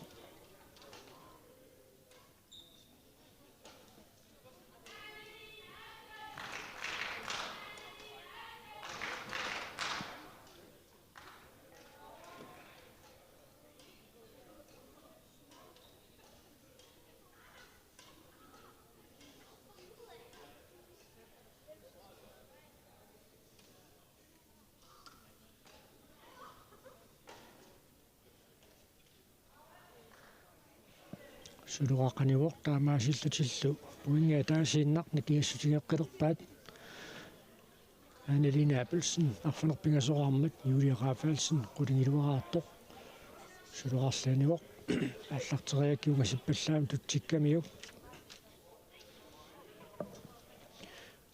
сулуақаниуор таамаасиллутиллу уингиа таасииннарник иассутигеққилерпаат Annelien Appelsen арфанерпингасоқармат Юлия Рафалсен қулингилуараартоқ сулуарланиуор аллартериаккиунгасиппаллаам тутсиккамиу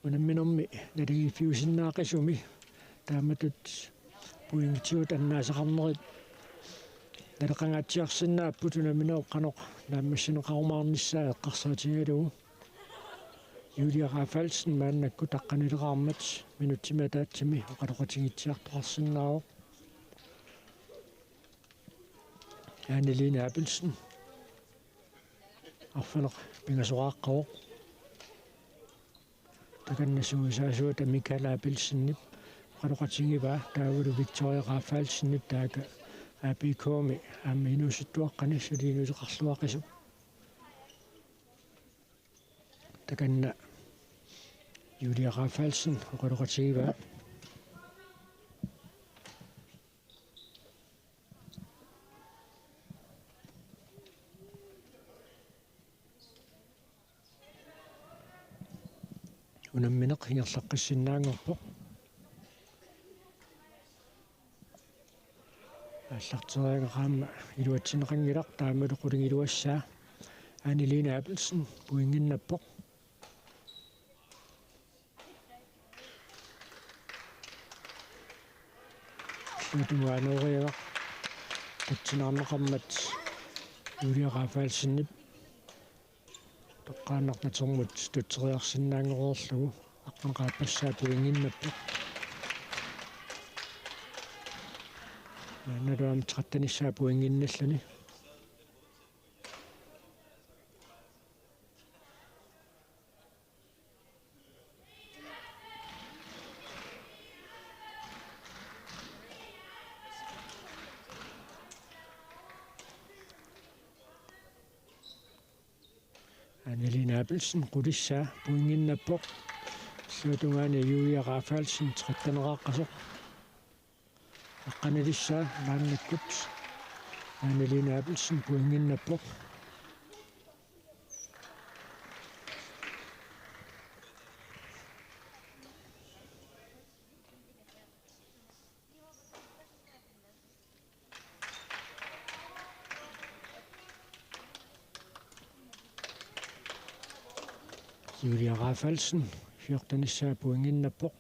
унамминерми налигиффиусиннаақисуми тааматут пуингитиут аннаасақарнерит налеқангаатсиарсинааппут унамминео қаноқ нааммассинеқарумаарниссаа эққарсаатингалугу Юлия Рафалсен мааннакку таққанилеқармат минутсиматаатсими оқалоқатингитсиартоқарсиннаавоқ Annelien Appelsen арфанеқ пингасорааққавоқ таканнасуусаасуата Микаэла Appelsenнип оқалоқатингива таавулу Виктория Рафалсеннип таага апикооми ааминусуттуаққани сулиинусеқарлуақису таканна Юлия Рафалсен оқалоқатингива унамминеқ хингерлаққиссиннаангорпоқ аллартериагараама илуатсинеқангилар таамалу қулингилуассаа Annelien Appelsen пуингиннаппоқ сутуаанериага кутсинаарнеқармат Юлия Рафалсеннип тоққааннарнатермут тутсериарсинаангороорлугу аққанеқааппассаа пуингиннаппоқ налуам траттаниссаа пуингинналлуни Annelien Appelsen qulissаа puinginnappoq suutungaani Julia Рафалсен триттанерааққасоқ аққаналиссаа нааннаккут Annelien Appelsen puinginnappoq Julia Рафалсен фиортаниссаа пуингиннаппоқ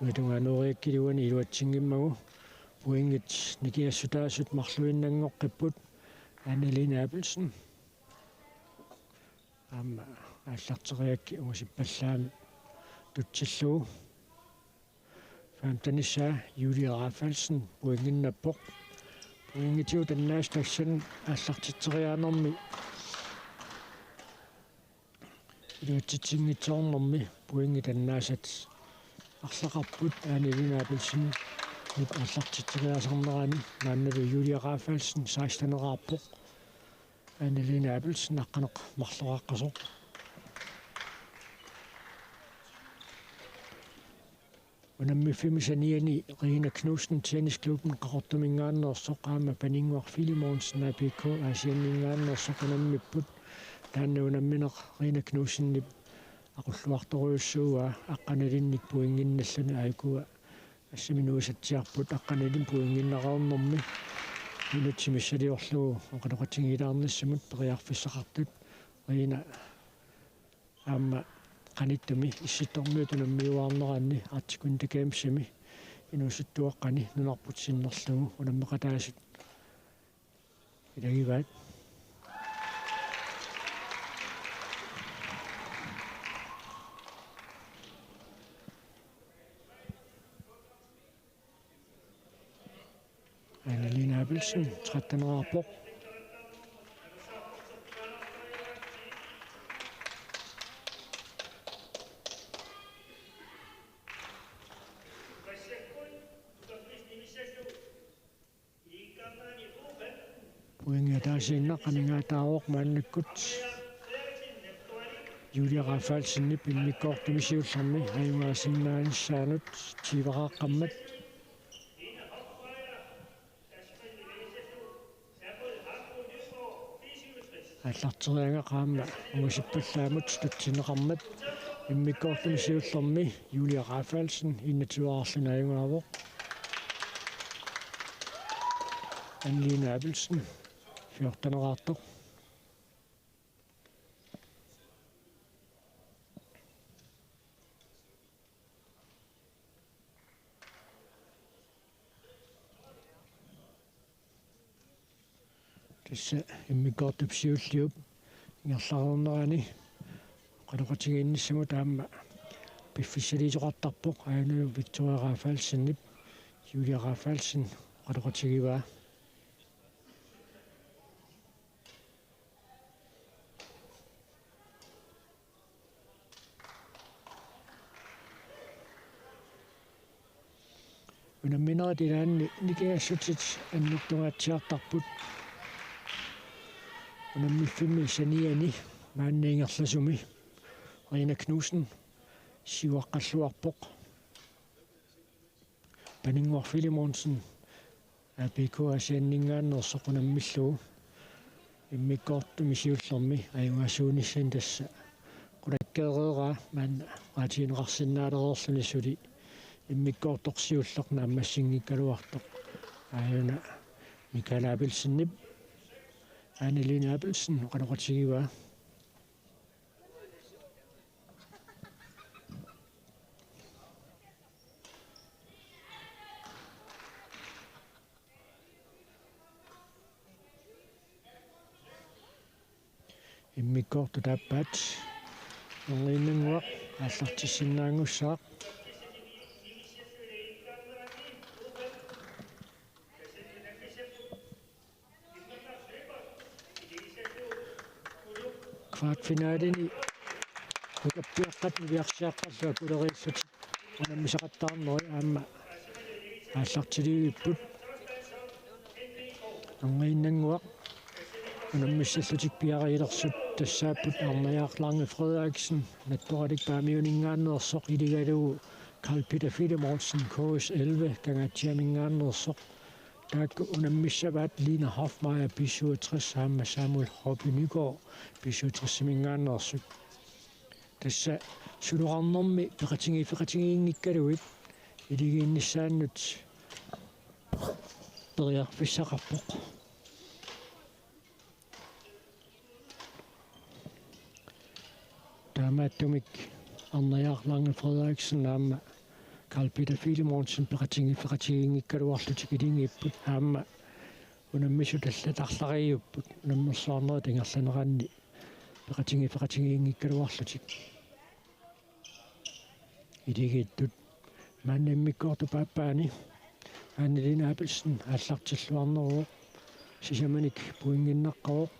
луитунгаанериаккилуани илуатсингиммагу пуингит никиассутаасут марлуиннангоққиппут Annelien Appelsen аама аллартериакки унгасиппаллаами тутсиллугу фаамтаниссаа Julia Рафалсен пуингиннаппоқ Ingitio таннаас таксан аллартитсериаанерми илуатситсингитсоорнерми пуинги таннаасат арлақарпут Annelien Appelsen нип аллартитсериасернерани наанналу Julia Рафалсен саастанераарпоқ Annelien Appelsen аққанеқ марлорааққасоқ унамми фимисаниани Rina Knudsen tennisklubben qaqortumingaannersoqqaama paninguar Filimonsен APK Asianningaannersoq unammipput taanna unammineq Rina Knudsenniп aqulluartoruussuuga aqqanalinnik puinginnalluni aikua ассаминуусатсиарпут аққаналин пуингиннераернэрми минутсимиссалиорлугу оқалоқатингилаарнассамут периарфиссақартут Rina аама qaниттуми исситторниутунаммиуаарнераанни артикунтакаамсами инусуттуаққани нунарпутсиннерлугу унаммеқатаасут илагиваат Annelien Appelsen траттанераарпоқ Puingia taasiinnaqqamingaataaroq maannakkut Julia Рафалсеннип иммиккоортумисиуллерми аюнгаассиннаанissaanut тиверааққаммат аллартериангақаама угусиппаллаамут тутсинеқармат иммиккоортумисиуллерми Юлия Рафалсен иннатуаарлунааюнгаавоқ Anne-Lene Abelsen 14-årig. Tässä immigortupsiulliup ingerlarnerani qaloqatigiinnissamu taamma piffissaliitoqartarpoq aanu Victoria Рафалсеннип Julia Рафалсен qaloqatigivaa unammineritilaaanni nikiassutsit annurtungaatiartarput unammiffimmi saniani maanniingerlasumi Rina Knudsen siuaqqalluarpoq Panningor Filimonsen APK asianningaannersoq unammillugu immikkoortumisiullermi ajungaasuunissan tassa qulakkeereeraa maanna qaatiineqarsinnaalererluni suli immikkoortorsiullerna ammassingikkaluartoq aajuna Mikael Abelsennip Anne-Lene Abelsen qaloqatigivaa immikkoortu taappaat noriinnanguaq аллартиссиннаангуссаақ kvartfinaalini ukappiaqqat niviarsiaqqallua kuleriissut unammisaqattaarneri aamma aallartiliuipput noriinnanguaq unammissallutik piariilersut тассааппут арнаjaaqlarngi Frederiksen nattoralik paamiuningaannersoq iligalugu Carl Peter Filimonsen KS11 kangaatiamingaannersoq taakku unammissavaat Lina Hoffmeier B67 saamma Samuel Robby Nygaard B67-mingaannersut tassa suluqarnermi peqatingiingikkaluit iligiinnissaannut periarfissaqarpoq Taamaattumik arnajaaqlarngi Frederiksen aamma Carl Peter Filimonsen peqatingiingikkaluarlutik ilingiipput aamma unammisu tallatarlariupput unammersuarneri tingerlaneranni peqatingiingikkaluarlutik iligiittut maanna immikkoortu paappaani Anne-Lene Abelsen аллартиллуарнеруоq sisamanik puinginnaqqaroq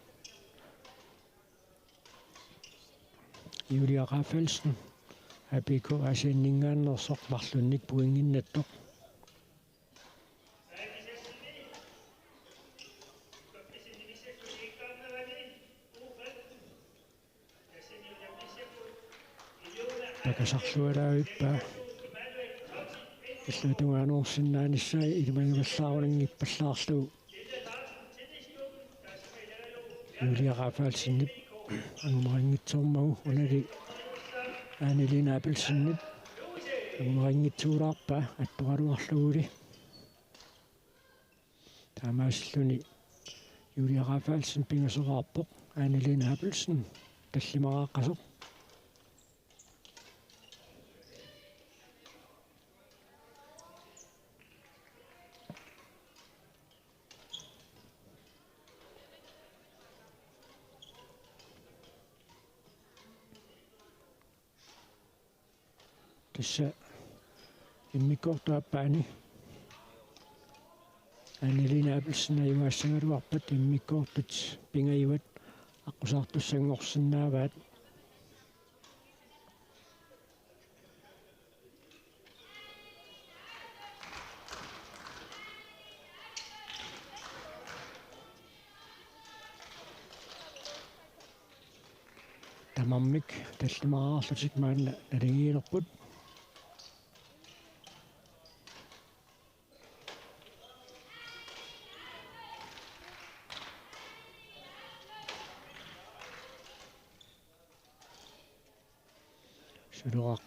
Julia Рафалсен APK asianningaannersoq marlunnik puinginnattoq pakasarlualaavippaa иллутунгааnuorsinnaanissai ilmangimallaarunanngippallaarlugu Julia Рафалсеннип angumarinngitormagu unali Anne-Lene Abelsennip angumarinnitsuulaarpaa attoqaluarluguli taamaasilluni Julia Рафалсен pingaseraarpoq Anne-Lene Abelsen tallimaraaqasoq tässä immikkoortuappaani Anne-Lene Abelsen ajungaassangaluarpat immikkoortut pingajuat aqusaartussanngorsinnaavaat tamammik tallimaraarlutik maanna nalingiilerput Suluaq.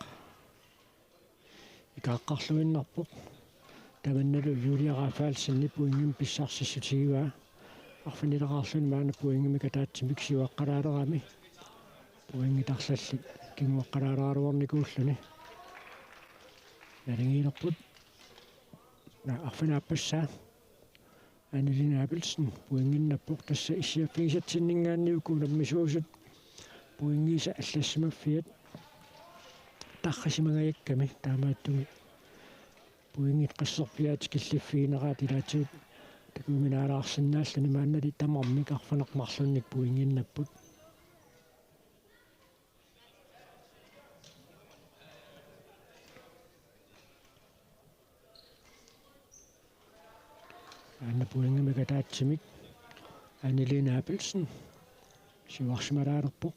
Ikaqqarluinnarpoq. Tamannalu Julia Rafaelsen puingim pissarssissutigiva. Arfinileqarluni maana puingimi kataatsimik siuaqqalaalerami. Puingitarsalli kinguaqqalaalaaluarnikuulluni. Nalingiilerput. Na arfinaapassaa. Annelina Abelsen puinginnappoq tassa issiaffigisatsinningaanniuku nammisuusut puingiisa аллассимаффиат таррисимагаякками таамааттуми puingit qassarpiaat killiffiineraat ilaatuut takuminaalaarsinnaalluni maannali tamarmik arfanermarlunnik puinginnapput anna puingimika taatsimik Annelina Abelsen siuarsimalaalerpoq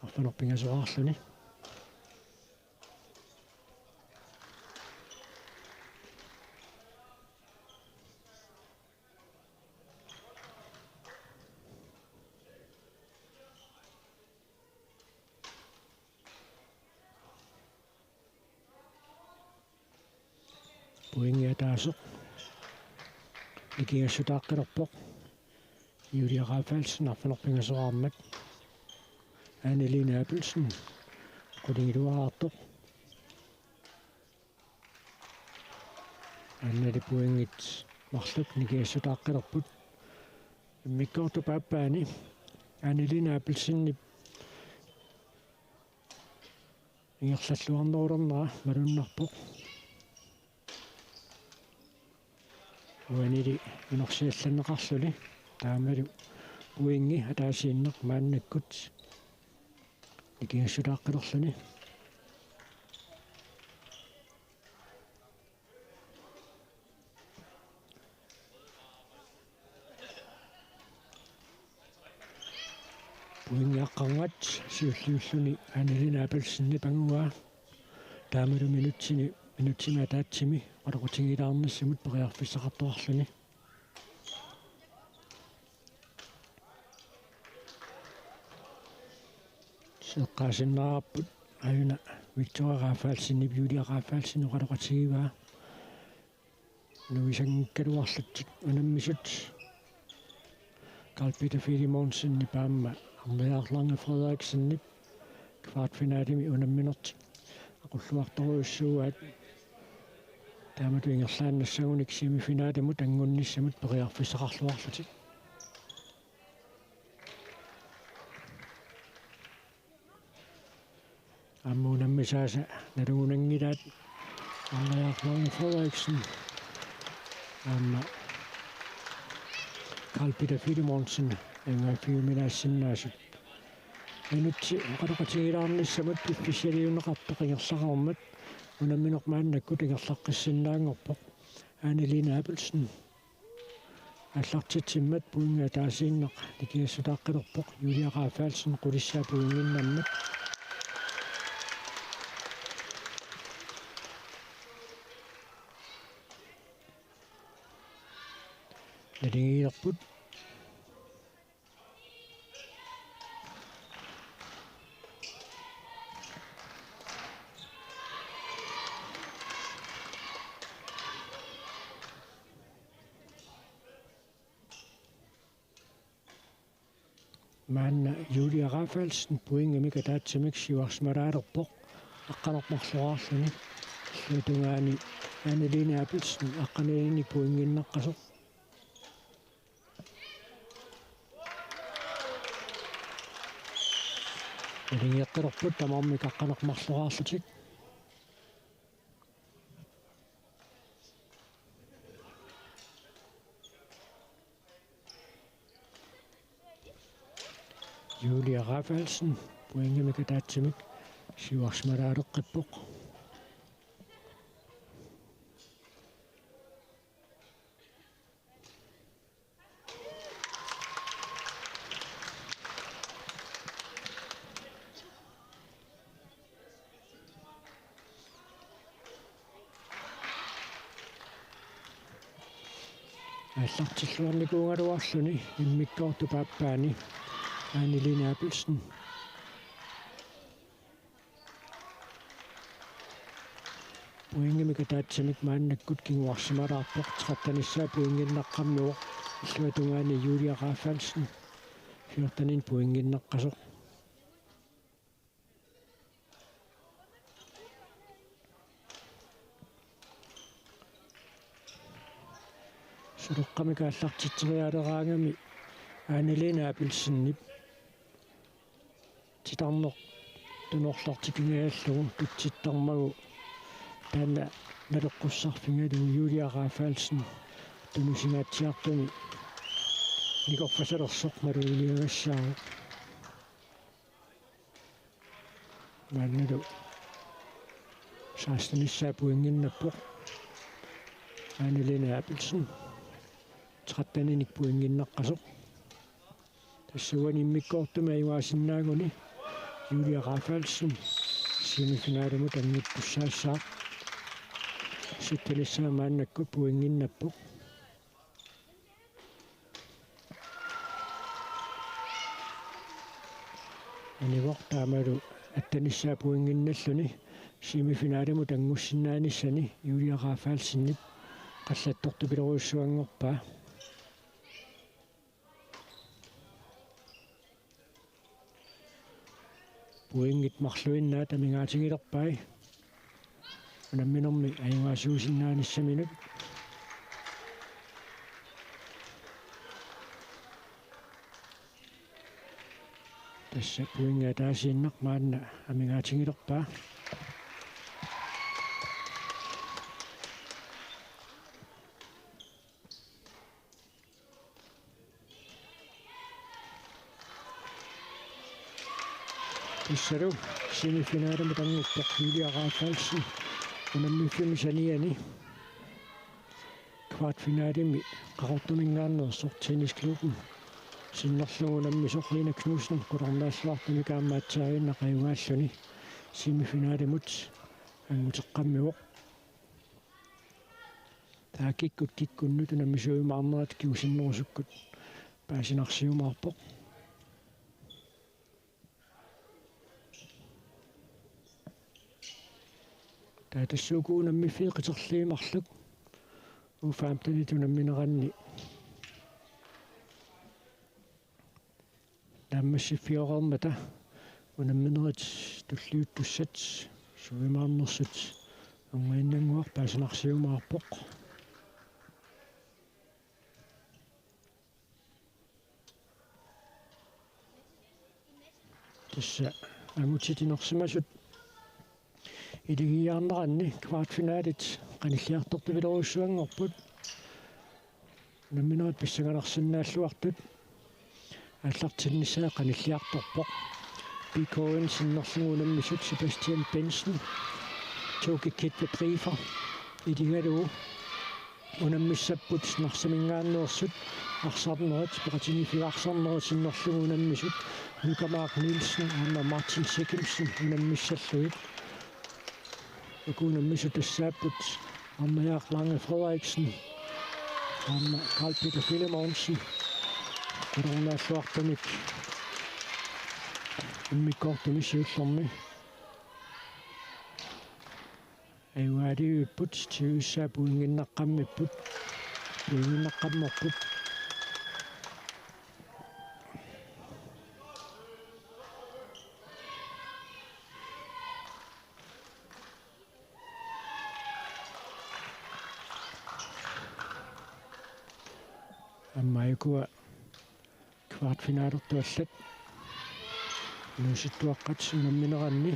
arfanerpingasuarluni puingia taasoq ikigassutaaqqilerpoq Julia Rafaelsen arfanerpingasuarmat Annelina Abelsen qulingiluaraartoq annali puingit marluk nikigassutaaqqilerput immikkortu paappaani Annelina Abelsenni ingerlalluarnerulerneraa malunnarpoq uanili inorsiallanneqarluni taamalu puingi ataasiinneq maannakkut ikigassutaaqqilerluni puingiaqqarngat siulliulluni Annelina Abelsenni panguaa taamalu minutsimi ataatsimi qaloqutigilaarnissimut periarfissaqartuarluni seqqaasinnerarput ajuna Victoria Rafaelsen Julia Rafaelsen qaloqatigivaa nuisangikkaluarluttik unammisut Carl Peter Filimonsen paamma armiaarlarnga Frederiksen kvartfinaalimi unamminertik aqulluartoruussuugaat taamatu ingerlaannassagunik semifinaalimut angunnissamut periarfissaqarluarlutik ammuunammisaasa nalungunangilaat armiaarlarnga Frederiksen aamma Carl Peter Filimonsen angaafiuminaassinnaasut minutsi qaloqatigilaarnissamut piffisialiuneqartoq ingerlaqarmat unammineq maannakkut ingerlaqqissinnaangorpoq Annelina Abelsen аллартитсиммат puinga taasiinneq nikigassutaaqqilerpoq Julia Rafaelsen qulissaa puinginnammat nalingiilerput maanna Julia Rafaelsen puingamik ataatsimik siuarsimalaalerpoq aqqanermarluarluni lutungaani Annelina Abelsen aqqanilini puinginneqqasoq nalingiiqqilerput tamarmik aqqanermarluarlutik Julia Rafaelsen puingamik ataatsimik siuarsimalaalerqippoq аллартиллуарникуунгалуарлүни иммиккоорту пааппаани Annelina Abelsen puingamika taatsanik maannakkut kinguarsimalaarpoq teqattanissaa puinginnaqqammiuq illuatungaani Julia Raffaldsen fiortanin puinginnaqqasoq suluqqamika аллартитсериалераангами Annelena Appelsinnip titarneq tunorlartikingaallugu tutsittarmagu taanna naleqqussarfingalu Julia Raffaldsen tunusingaatiartumi nikorfasalersoq maluuliagassaagu maannalu saastanissaa puinginnappoq Annelena Appelsen teqattaninik puinginnaqqasoq тассуаниммиккоортума иваасиннаагуни Julia Raffaldsen семифинаалумут ангиппуссаассаа ситталиссаа мааннакку пуингиннаппу анивортаамалу аттаниссаа пуингинналлуни семифинаалумут ангуссиннааниссани Julia Raffaldsenнип қаллатторту пилоруйссуангорпаа puingit marluinnaat amingaatigilerpai unamminermi ajuaasuusinnaanисsamинут тасса puingaataasiinneq maanna amingaatigilerpaa Issalu semifinaalima tanguppoq Julia Raffaldsen unammiffimi kvartfinaalimi qaqortumingaannersoq tennisklubben sinnerlugu unammisoq Lina Knudsen kulernaassuartumi kaammaatsaagинна qaiugaalluni semifinaalimmut anguteqqammiuq taakikkut kikkunnut unammisuyumaarnerat kiusinnerusukkut paasinarsiumaarpoq таатассуукуунамми фииқитерлиимарлук уфаамтанитунамминеранни наммассиффиорермата унамминерит туллиуттуссат суимаарнерсут унгайнангуар паасинарсиумаарпоқ тасса агутитинерсимасут илигиаарнеранни квартфинааlit qanilliartortupilorussuangorput намминерит писсагаларсинааллуартут аллартиннисаа qanilliartorpoq Bikoen sinnerlugunammisut Sebastian Benson Toki Kitvebriefer idigaluu unammissapput narsamingaanneersut арсарнерит пеқатинифиарсарнерит синнерлугунаммисут Luka Mark Nielsen анна Martin Sikimsen unamмиссаллуит Ukunammisut tassaaput Anna-Jaak Lange Frederiksen Anna Carl Peter Fillemonsen kulernaassuartamik immikkortumisiullermi aivaaliuipput tiuissaa puinginnaqqammipput puinginnaqqammorput аммаикуа квартфинаалертуаллат нуситтуаққат сунамминеранни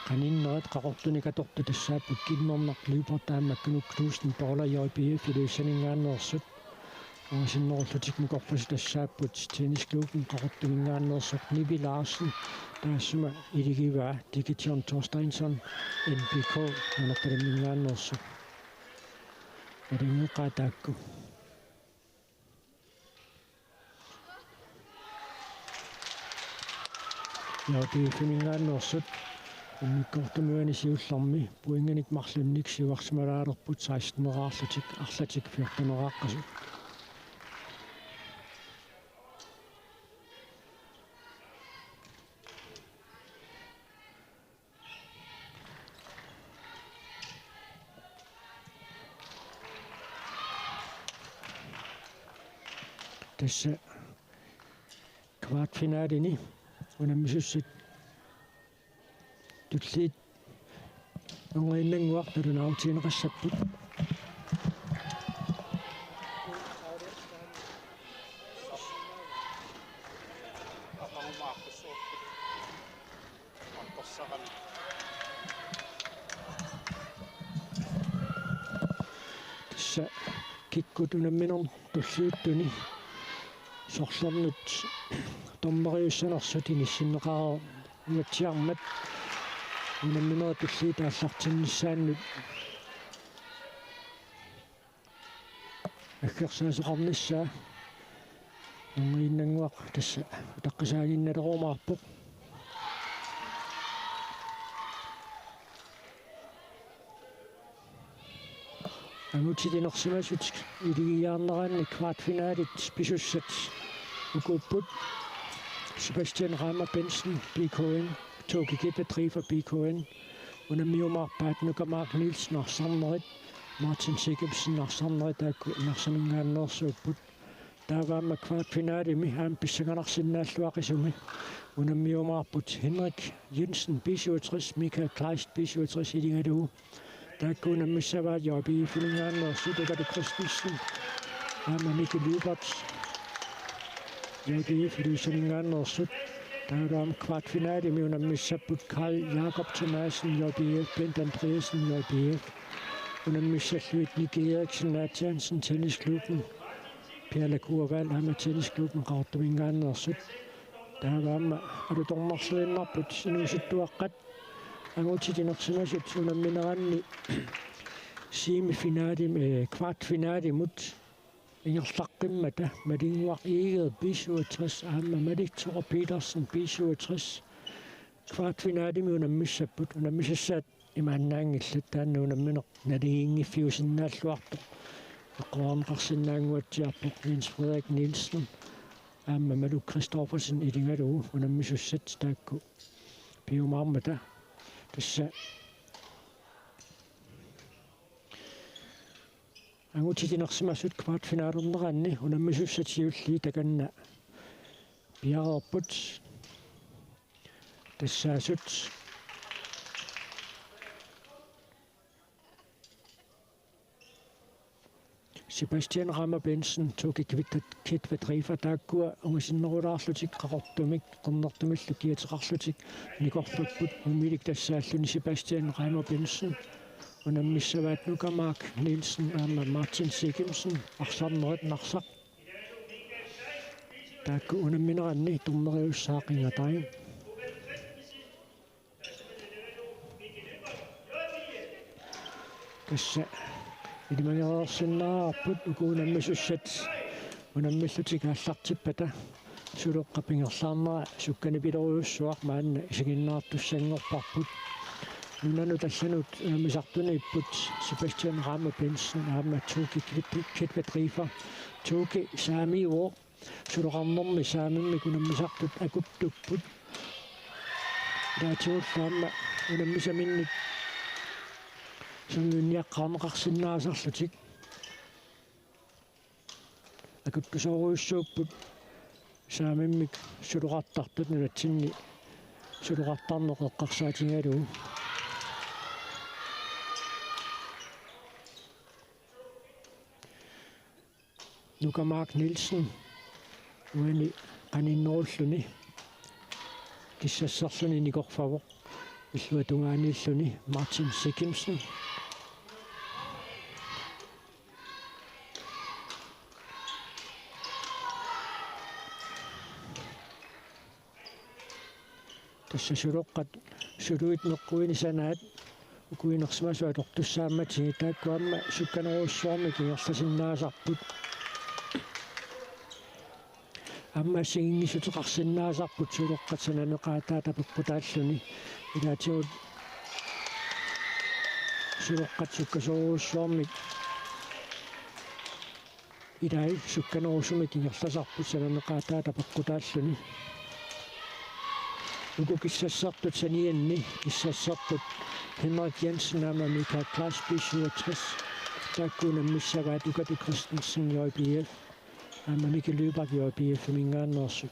qaninneret qaqortuni katortu tassaaput kinnerneq Lybertaammakkunuk Knudsen Paula JBF iluissaningaanneersut Sinnerullutik mikorpus tassaaput tennisklubben qaqortumingaanneersoq Nivi Larsen taassuma iligivaa Digition Torsteinsson NPK anertalamingaanneersoq ulingeqaataakku JBF-mingaanneersut Mikkortumuani siullermi puinganik marlunnik siuarsimalaalerput 16-neraarlutik arlatik 14-neraaqasut tässä kvartfinaalini unammisussit tulliit unginnanguartulun autiineqassapput tässä kikkutunamminor tulliuttuni sorlornut tommariussanersutini sinneqarar uatsiarmat unamminor tulliitaallartinnissaannut аккерсаасеқарнissaa унgiinnanguaq tassa taqqisaaginnaleroomaarpoq angutidinersimasut iligiaarneraanni kvartfinaalit pisussat ukupput Sebastian Rama Benson BKN Togi Bedriver BKN unammiumaarpaat Nukamark Nielsen arsarnerit Martin Sikkelsen arsarnerit narsanungaannersuupput taavaamma kvartfinaalimi aampissanganarsinnaalluaqisumi unammiumaarput Henrik Jensen B67 Michael Kleist B67 ilingalugu taakkuunammissavaat Jørby Fullingaannersut Ulla Christensen aama Mikkel Lubert Jørby Fullingaannersut taavaam kvartfinaalimi unammissapput Karl Jakob Thomasen JBF Bent Andreasen JBF unammissalluit Nicky Eriksen Nathansen Tennisklubben Per Lacourval aama Tennisklubben Qaartumingaannersut taavaamma alutornersuinnerput sinuusuttuaqqat angutidinersimasut unammineranni semifinaalim kvartfinaalimut ingerlaqqimata malinguaq iigeet B67 aama Malik Petersen B67 kvartfinaalimi unammissapput unammisassaat imaannaangillat taanna unamminer naligiingiffiusinnaalluartoq eqqoarneqarsinnaanguatsiarpoq Jens Frederik Nielsen aama Maluk Christoffersen ilingalugu unammissussat taakku piumaarmata tässä angutidinersimasut kvartfinaalerneraanni unammissussatiulli takanna piareerput tassaasut Sebastian Rama Benson Togi Bedriver taakkua ungisinnerulaarlutik qaqortumik qernertumillu kiateqarlutik nikorlupput umilik tassaalluni Sebastian Rama Benson unammissavaat Nukamark Nielsen aama Martin Sikkelsen arsarnerit narsaq taakku unammineranni tummeriussaaqingatai tässä Ilimangeraarsinnaarput ukuunammissussat unammissutik aallartippata suluqqapingerlaarnera sukkanipileruussuaq maanna isiginnaartussangorparput nunanu tallanut unammisartuniipput Sebastian Rama Benson aama Togi Bedriver Togi saamiuor suluqarnermi saamimmik unammisartut akuptupput taatiullaamma unammisaminnik sunniaqqaarneqarsinnaasarlutik akuttusoruussuupput saamimmik suluqartartut nulatsinni suluqartarneqeqqarsaatigalugu Nukamark Nielsen uani qaninnerulluni kissasserluni nikorfavoq illuatungaanilluni Martin Sikkelsen tässä suluqqat suluit neqquinisanaat ukuinersimasuat ortussaammatigi taakkuamma sukkaneruussuarmik ingerlasinnaasarput amma singingissuteqarsinnaasarput suluqqatsananneqaataata peqqutaalluni ilaatigut suluqqat sukkasoruussuarmik ilai sukkaneruusumik ingerlasarput sananneqaataata peqqutaalluni uku kissassertut sanianni kissassertut Henrik Jensen aama Michael Kleist B67 taakkuunamissavaat Ulla Christensen JBF Miki Løberg jo BF Mingaannersu.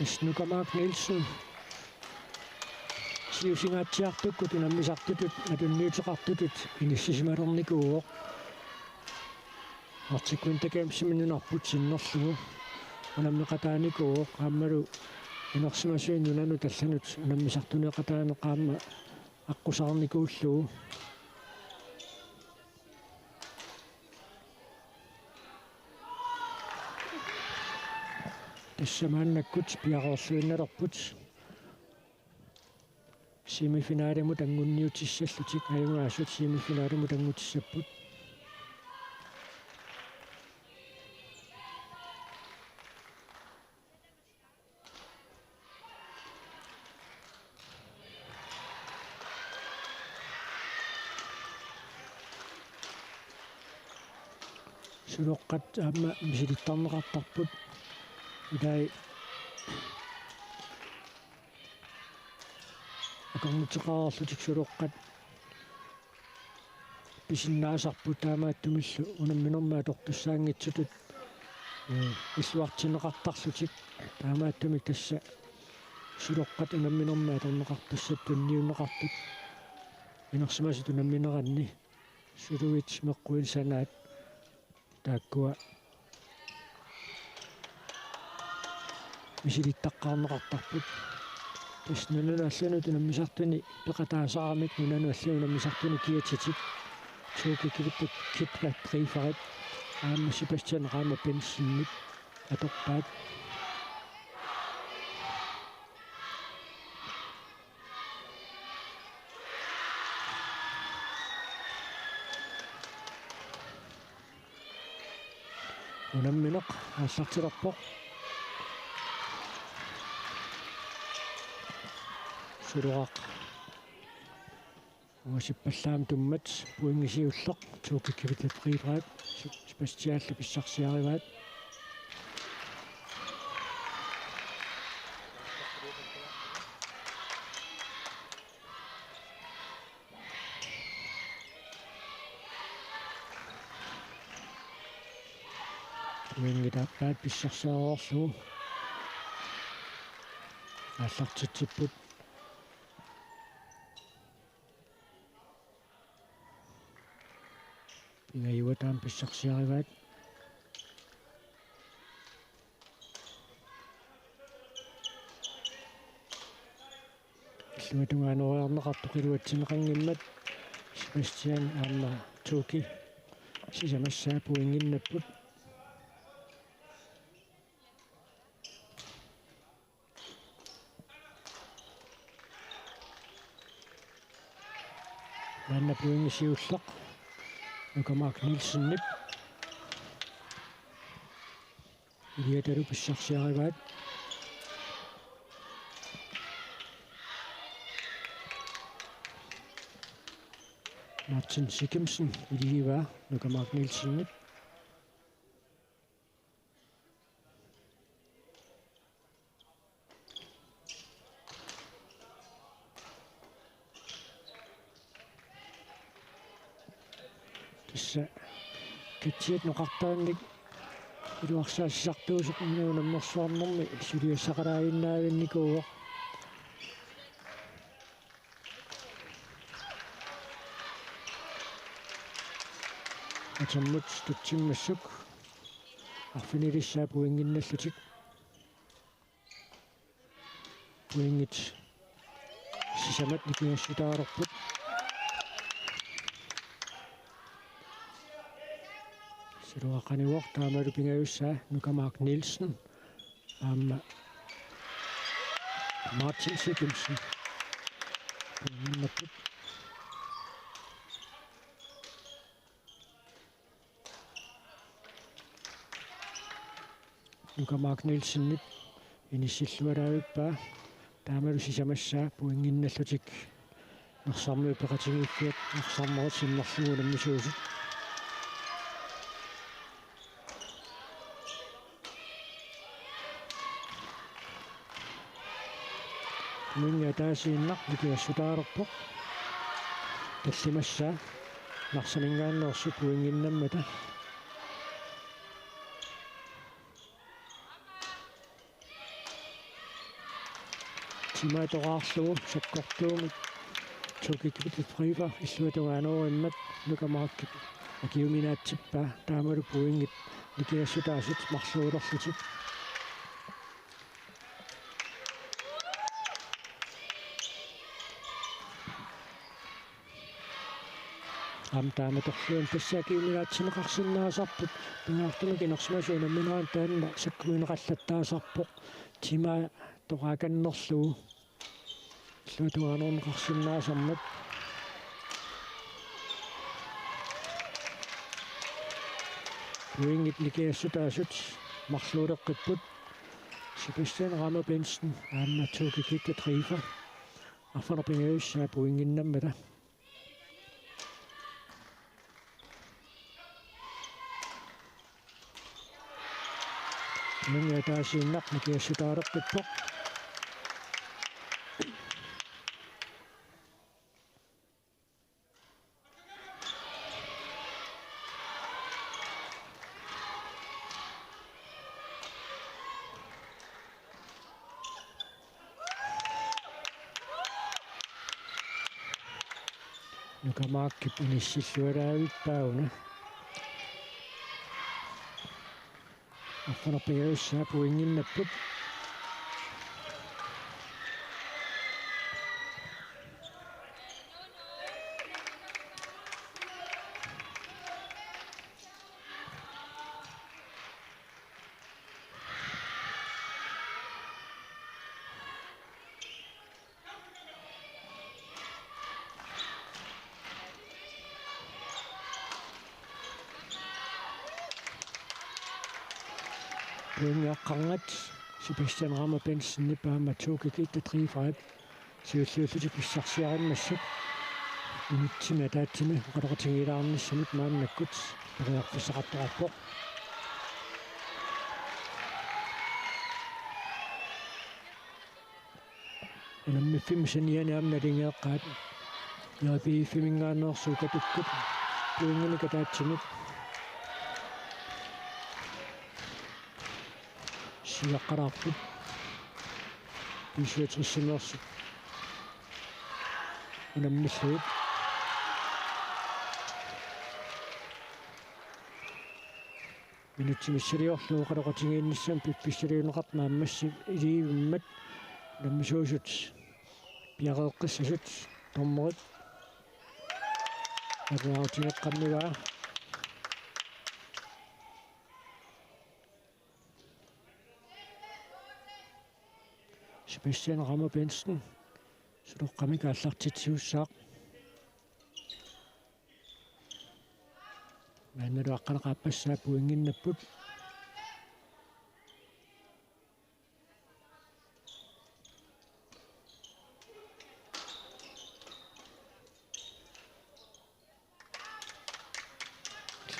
Snuka Mark Nielsen. Siusingatsiartukkut unammisartutut atunniuteqartutut inissisimалерникууоq artikkuintakaammisiminunarput sinnerlugu unammiqataanikuuoq qaammalu inersimasuin unanu tallanut unammisartuneqataame qaamma аққусаарникууллугу тассамааннаккут пиароорсуинналерпут семифинаалиму тангунниутиссаллутик аюнгаасут семифинаалиму тангутиссаппут сулоққат аама мисилиттарнеқартарпут идай акормутеқаарлутик сулоққат писиннаасарпут таамааттумиллу унамминэрмаа тортуссаангитсутут иллуартинеқартарлутик таамааттумик тасса сулоққат унамминэрмаа торнеқартуссат тунниуннеқартут инерсимасут унамминеранни сулуит меққуин санаат тааккуа мисилиттаққарнеқартарпут таснуналаалланут унаммисартуни пеқатаасаарамик нунану унаммисартуни киатитик туукикилиппут киплат прифарит аама Себастьян Рама пенсинник аторпаат унамминеқ ааллартилерпоқ сулуақ уасиппаллаам туммат пуингисиуллеқ туукиккивитлат прифарит Себастьяалли писсарсиариваат уингитааппаат писсарсиароорсуу ааллартитсиппут пингаюатаам писсарсиариваат иллуатунгаанериарнеқартоқилуатсинеқангиммат Себастьян аама туки сисамассаа пуингиннаппут манна пуингисиуллеқ Nuka Mark Nielsen nip. Iliataru pissarsiarivaat. Martin Sikimsen iliva Nuka Mark Nielsen nip. Китсиит ноқартаанник илуарсаассартуусеқ минуунаммерсуарнэрми сулиассақалаавиннаавинникууа атаммут тутсиммассук арфинилиссаа пуингинналлутик пуингит сисамат никиассутаарерпут сируақаниуор таамалу пингаюссаа Nuka Mark Nielsen аама Martin Sikimsen пуингиннаппут Nuka Mark Nielsen нип инисиллуалаавиппаа таамалу сисамассаа пуингинналлутик нерсарми пекатингиффиат нерсармерит симмерлугу наммисуусут минга таасииннақ микиассутаарерпоқ таллимассаа нарсамингааннерсу пуингиннаммата тимаатораарлугу саккортуумик тукикипит фрива иллуатугаанеруиммат нукамааккит акиуминаатсиппаа таамалу пуингит микиассутаасут марлуулерлутик амтааматорлуун тассаакиуминаатсинеқарсиннаасарпут пингаартумик инерсмасуна минаан таанна саккуинеқаллаттаасарпоқ тимаа торааканнерлугу иллуатугаанернеқарсиннаасармат пуингит микиассутаасут марлуулеққиппут Sebastian Rammer Benson aamma tuukikikka trifa арфанерпингаюссаа пуингиннаммата минга таасииннақ микиассутаалеққиппоқ нукамааккип униссиллуалаавиппауна арфанерпингаюссаа пуингиннаппут Qangat Sebastian Rammer Benson nippaama tuukikittu 3-5 siulluullutik pissarsiarimmassut initsima taatsimi qaloqatingilaarnissamut maannakkut periarfissaqattoqarpoq unammiffimsaniani aamnalingeeqqaat yaapiiffimingaanneersuukatukkut puinginika taatsimit сиаққараарпут писуатриссимерсут унаммиллуит минутсимиссалиорлуу қалоқатингиинниссам пипписсалиунеқарнааммасси илиивиммат наммисуусут пиареэққиссасут тормерит агуаутинеққарниваа Sebastian Rammer Benson сулоққамик аллартитсиуссаақ маннеру аққалеқааппассаа пуингиннаппут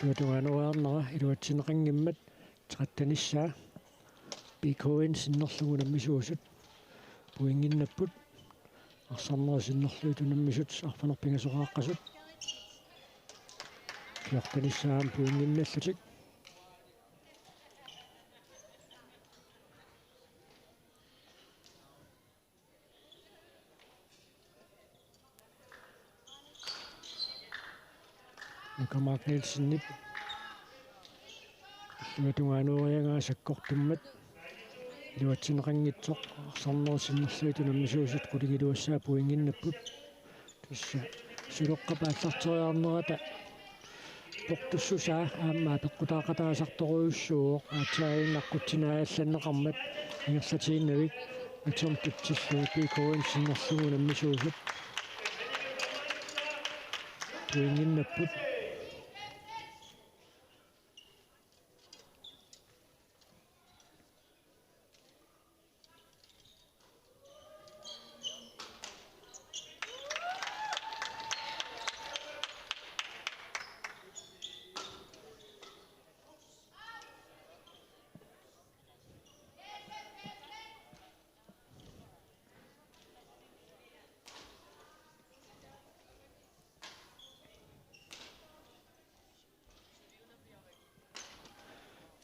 луатуануаарнера илуатсинеқангиммат траттаниссаа бикоин синнерлугу наммисуусут пуингиннаппут арсарнера синнерлууту наммисут арфанерпингасорааққасут киортаниссаам пуингинналлутик Nikamag Nielsen nip луатуануариангаа саккортуммат илуатсинеқангитсоқ арсарнерусиннерлууту наммисуусут қулигилуассаа пуингиннаппут тусса сулоққапааллартериарнерата портуссусаа аамаа пеққутаақатаасарторуйуссууоқ аатсааиннаққутсинаалланнеқармат ингерлатииннавик атсомтутсиллуу пикоин синнерлугу наммисуусут пуингиннаппут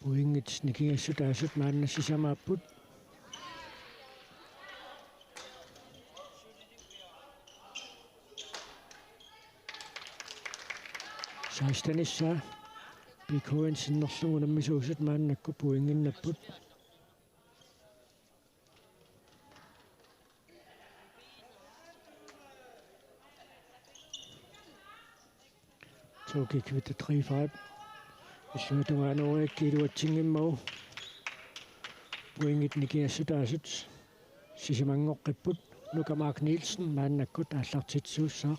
Uingit nikingassutaasut maannasisamaaput saastanissa Bikoen sinnerlugu nammisuusut maannakku puinginnapput Tokikvita 3-5 иллуатунгаанориаккилуатсингиммагу Puingit nikingassutaasut sisimangoqqipput Luka Mark Nielsen maannakkut aallartitsuussaa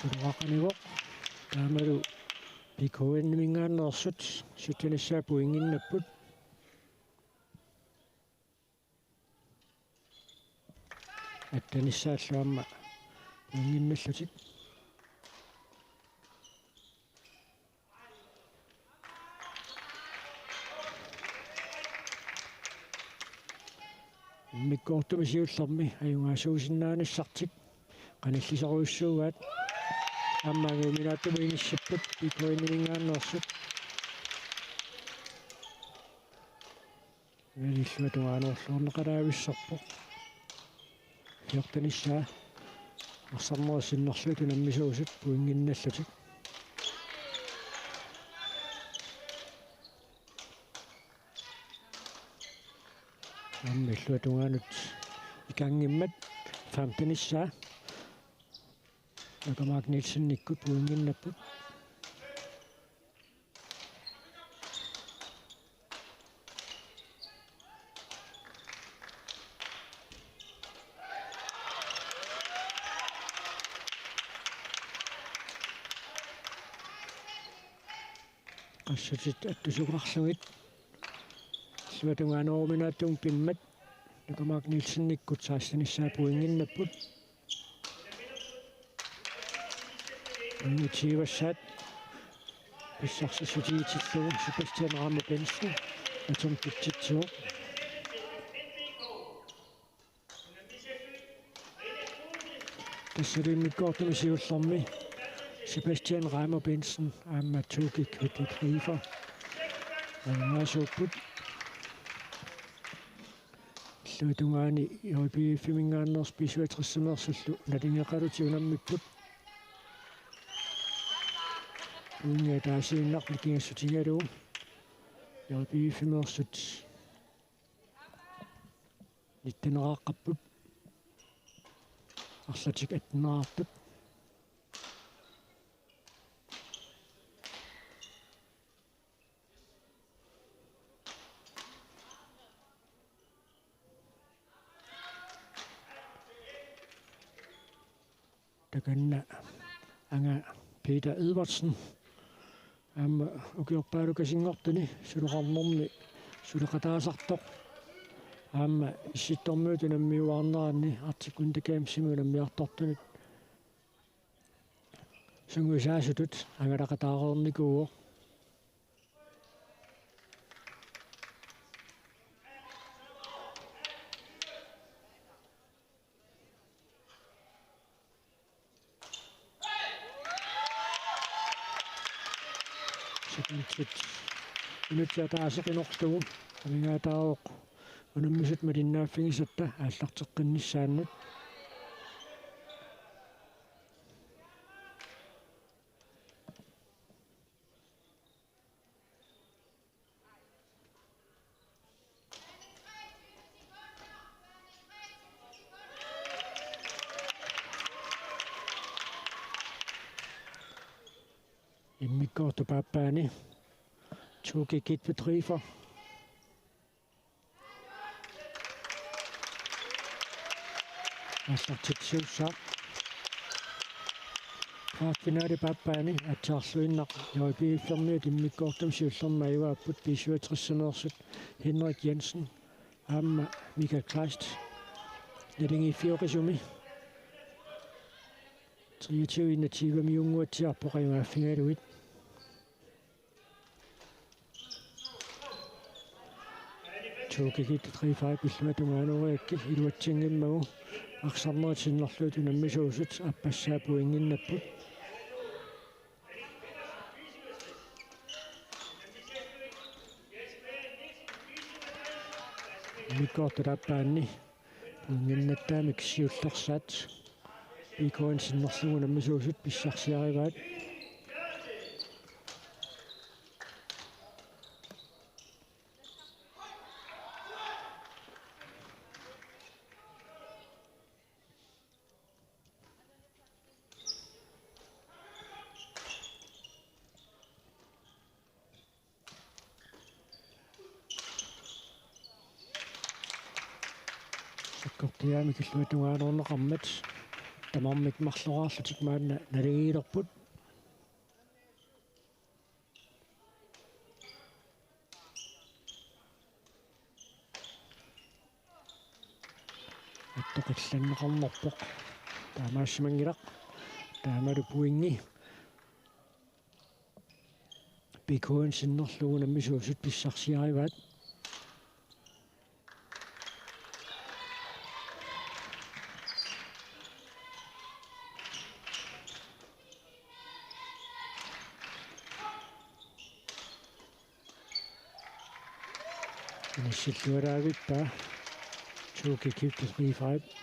Suruaqanivoq taamalu Bikoen nimingaannersut sutanissaa puinginnapput attanissaallуамма puinginnallutik mikkoortumisiullermi ajungaasuusinnaanissartik qanallisaruissuugaat аммагуминааттуминиссиппут Bikoen-нингааннерсут велиллуатугаанерлуорнеқалаависсарпо фиортаниссаа арсарнерсиннерлуту наммисуусут пуингинналлутик аммиллуатугаанут икангиммат фамтаниссаа Luka Mark Nielsen nikkut puinginnapput qassut attusuqarlugit иллуатунгаанооруминааттун пиммат Luka Mark Nielsen nikkut saastanissaa puinginnapput Nutivassat писсарсисутигитиллугу Себастьян Рамопенсен атум питтитсуо тассалиммиккоортумисиуллерми Себастьян Рамопенсен аама Tokikvita 3-5 ангаасууппут иллуатунгаани иорипифимингааннерс писуатриссимерсуллу налингеқалутиунаммиппут Unge taasiinnaq nikingassutigalu ioripifimmersut nittaneraqqapput arlatik atteneraartut takanna anga Peter Edvardsen Amma ukiorpaalukasingortuni suluqarnermi suluqataasartoq aamma issittormuutu nammiuarneraanni artikkun takaamsimu nammiartortunut sungusaasutut angalaqataareernikuuo Unutsaataasiqinortugu amingaataaroq unammisut malinnaaffigisatta aallarteqqinnissaannut immikkoortu paappaani Tokikvita 3-5 aallartitsuussaa Finale pappaani atsaarluinnaq joipiiffermi timmikkoortum siullerma iuaapput 67-nerset Henrik Jensen aamma Michael Kleist nalingiiffiuqisumi 23 miunguatsiarpoqaimaaffingaluit tuukikit 35 pilluatungaanoriakki iluatsingimmagu aqsarnertinnerluut unammisuusut appassaapuinginnapput mikkoortulappaanni punginnattaamik siullersaat ikoansinnerlugu nammisuusut pissarsiarivaat sakkortiaami killuatungaanорнеқармат тамармик марлораарлутик маанна налигиилерпут аттоқилланнеқарнерпоқ таамаассимангилақ таамалу пуинги пикуансиннерлугу наммисуусут писсарсиариваат Silluaraavippa tuukikit 35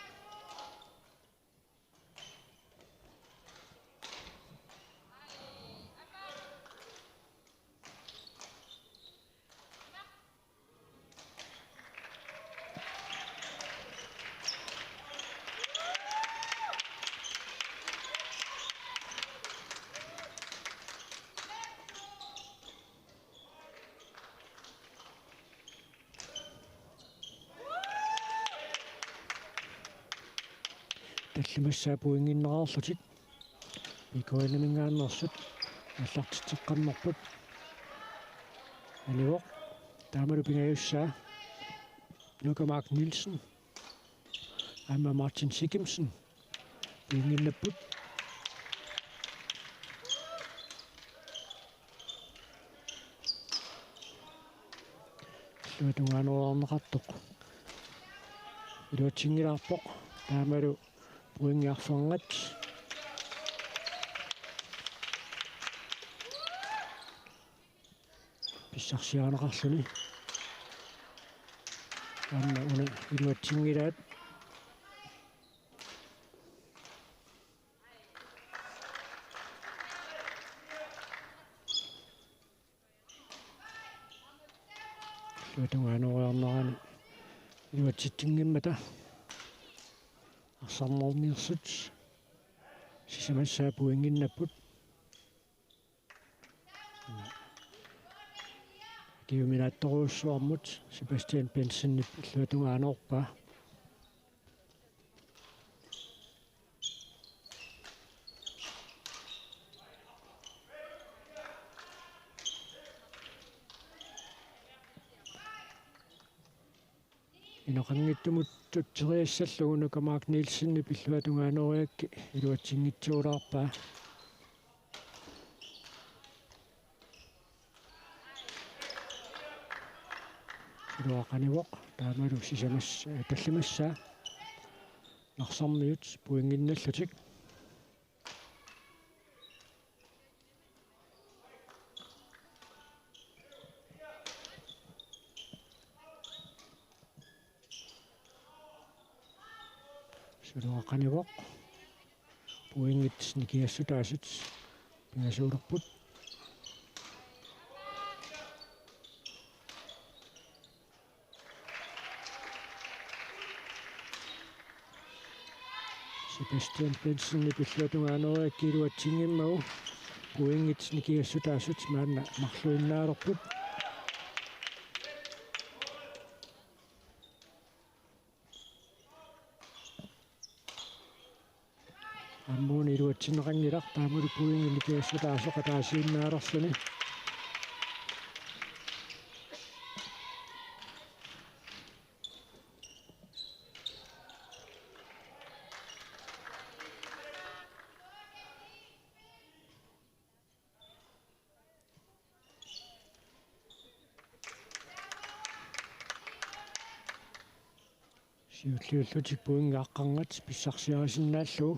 таллимассаапуингиннераарлутик икоинамингааннерсут аллартитеққаммерпут аливоқ таамалу пингаюссаа Luca Mark Nielsen аама Martin Sikimsen пингиннаппут луатунгаанераарнеқартоқ илуатсингилаарпоқ таамалу уингаарфангат писсарсиаанеқарлуни анна уна илуатсингилаат луатунгаанераарнерани илуатситтингиммата арсарнерниерсут сисамассаапуингиннаппут киуминаатторуссуармут Sebastian Benson луатунгаанерпаа иноқангиттумут туттериассаллугу Luca Mark Nielsen пиллуатунгаанериакки илуатсингитсуулаарпаа илуақанивоқ таамалу сисамас таллимассаа нарсармиут пуингинналлутик сулуақанивоқ пуингит никиассутаасут пингасуулерпут Sebastian Benson пиллуатунгаанериакки илуатсингиммагу пуингит никиассутаасут маанна марлуиннаалерпут аммуни килуатсинеқангилар таамулу пуингини киассутаасоқа таасииннаалерлүни сиуллиуллутик пуингааққангат писсарсиарисиннааллу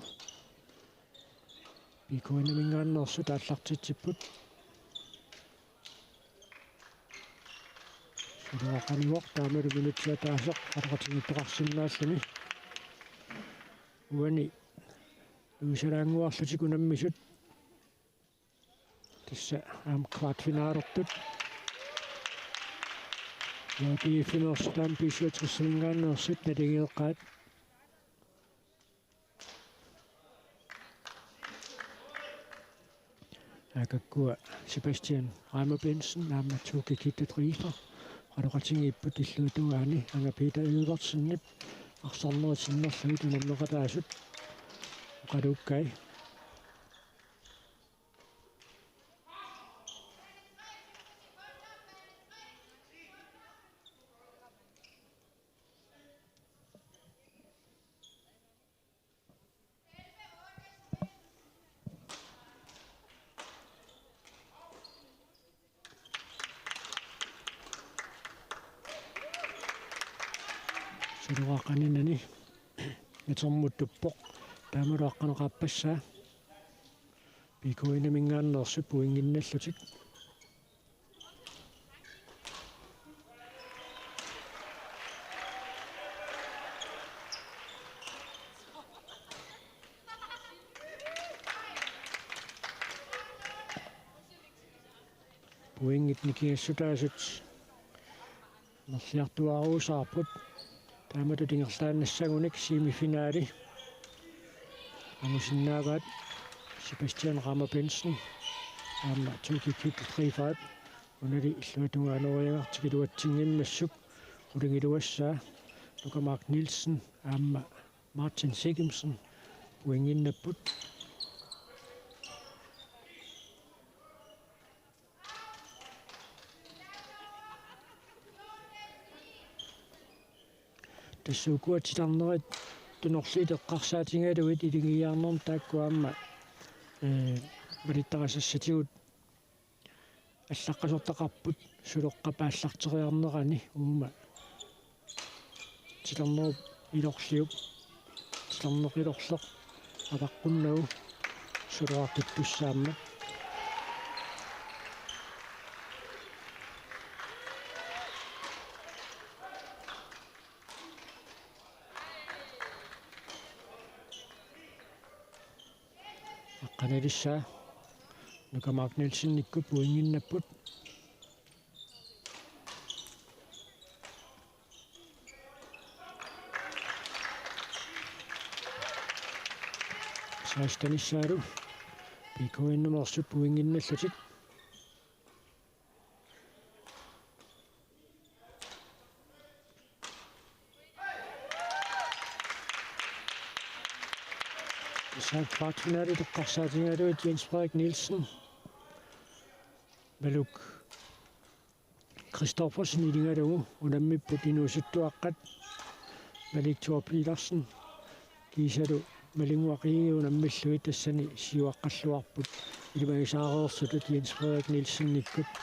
пикуинамингааннерсу тааллартитсиппут сулуақаниуақ таамалу минутсиатаасеқ атақатингиттоқарсинааллуни уани уусалаангуарлутик унаммисут тасса квартфинаалертут Finnarstad pisuatrussingaannersit nalingeeqqaat akakkua Sebastian Reimer-Bensen naammatsuuki kittutriifer qaluqatingiipput illuutugaani anga Peter Edvardsenip arsornersinnerlugu tunamneqataasut qaluukkai Suruaqaninani natormuttuppoq taamuluaqqaneqarpassaa pikuinamingaannersu puinginnallutik puingit nikiassutaasut nersiartuaruusaarput taamatu tingerlaannassagуник семифинаали амусиннааваат Sebastian Reimer-Bensen аама тукиккиттриифаат унали иллуатунгаанориагартикилуатсингиммассук улингилуассаа Luca Mark Nielsen аама Martin Sigimsen уингиннаппут тассуукуатиларнерит тунерлиитеққарсаатингалуит илигиаарнерм тааккуаама валиттарассатигут аллаққасортақарпут сулеққапааллартериарнерани уума тилернеруп илорлиуп тилернеқилорлеқ аваққуннагу сулеқартуссаама Kanadissa Luca Mark Nielsen nikku puinginnapput Saastanissaaru pikuinnumersu puinginnallutik kvartfinale teqqarsaatigaluit Jens Frederik Nielsen Maluk Christoffersen ilingalugu unammipput inuusuttuaqqat Malik Thor Petersen kiisalu malinguaqiigi unammilluit tassani siuaqqalluarput ilimaisaaqeersutut Jens Frederik Nielsen nikkut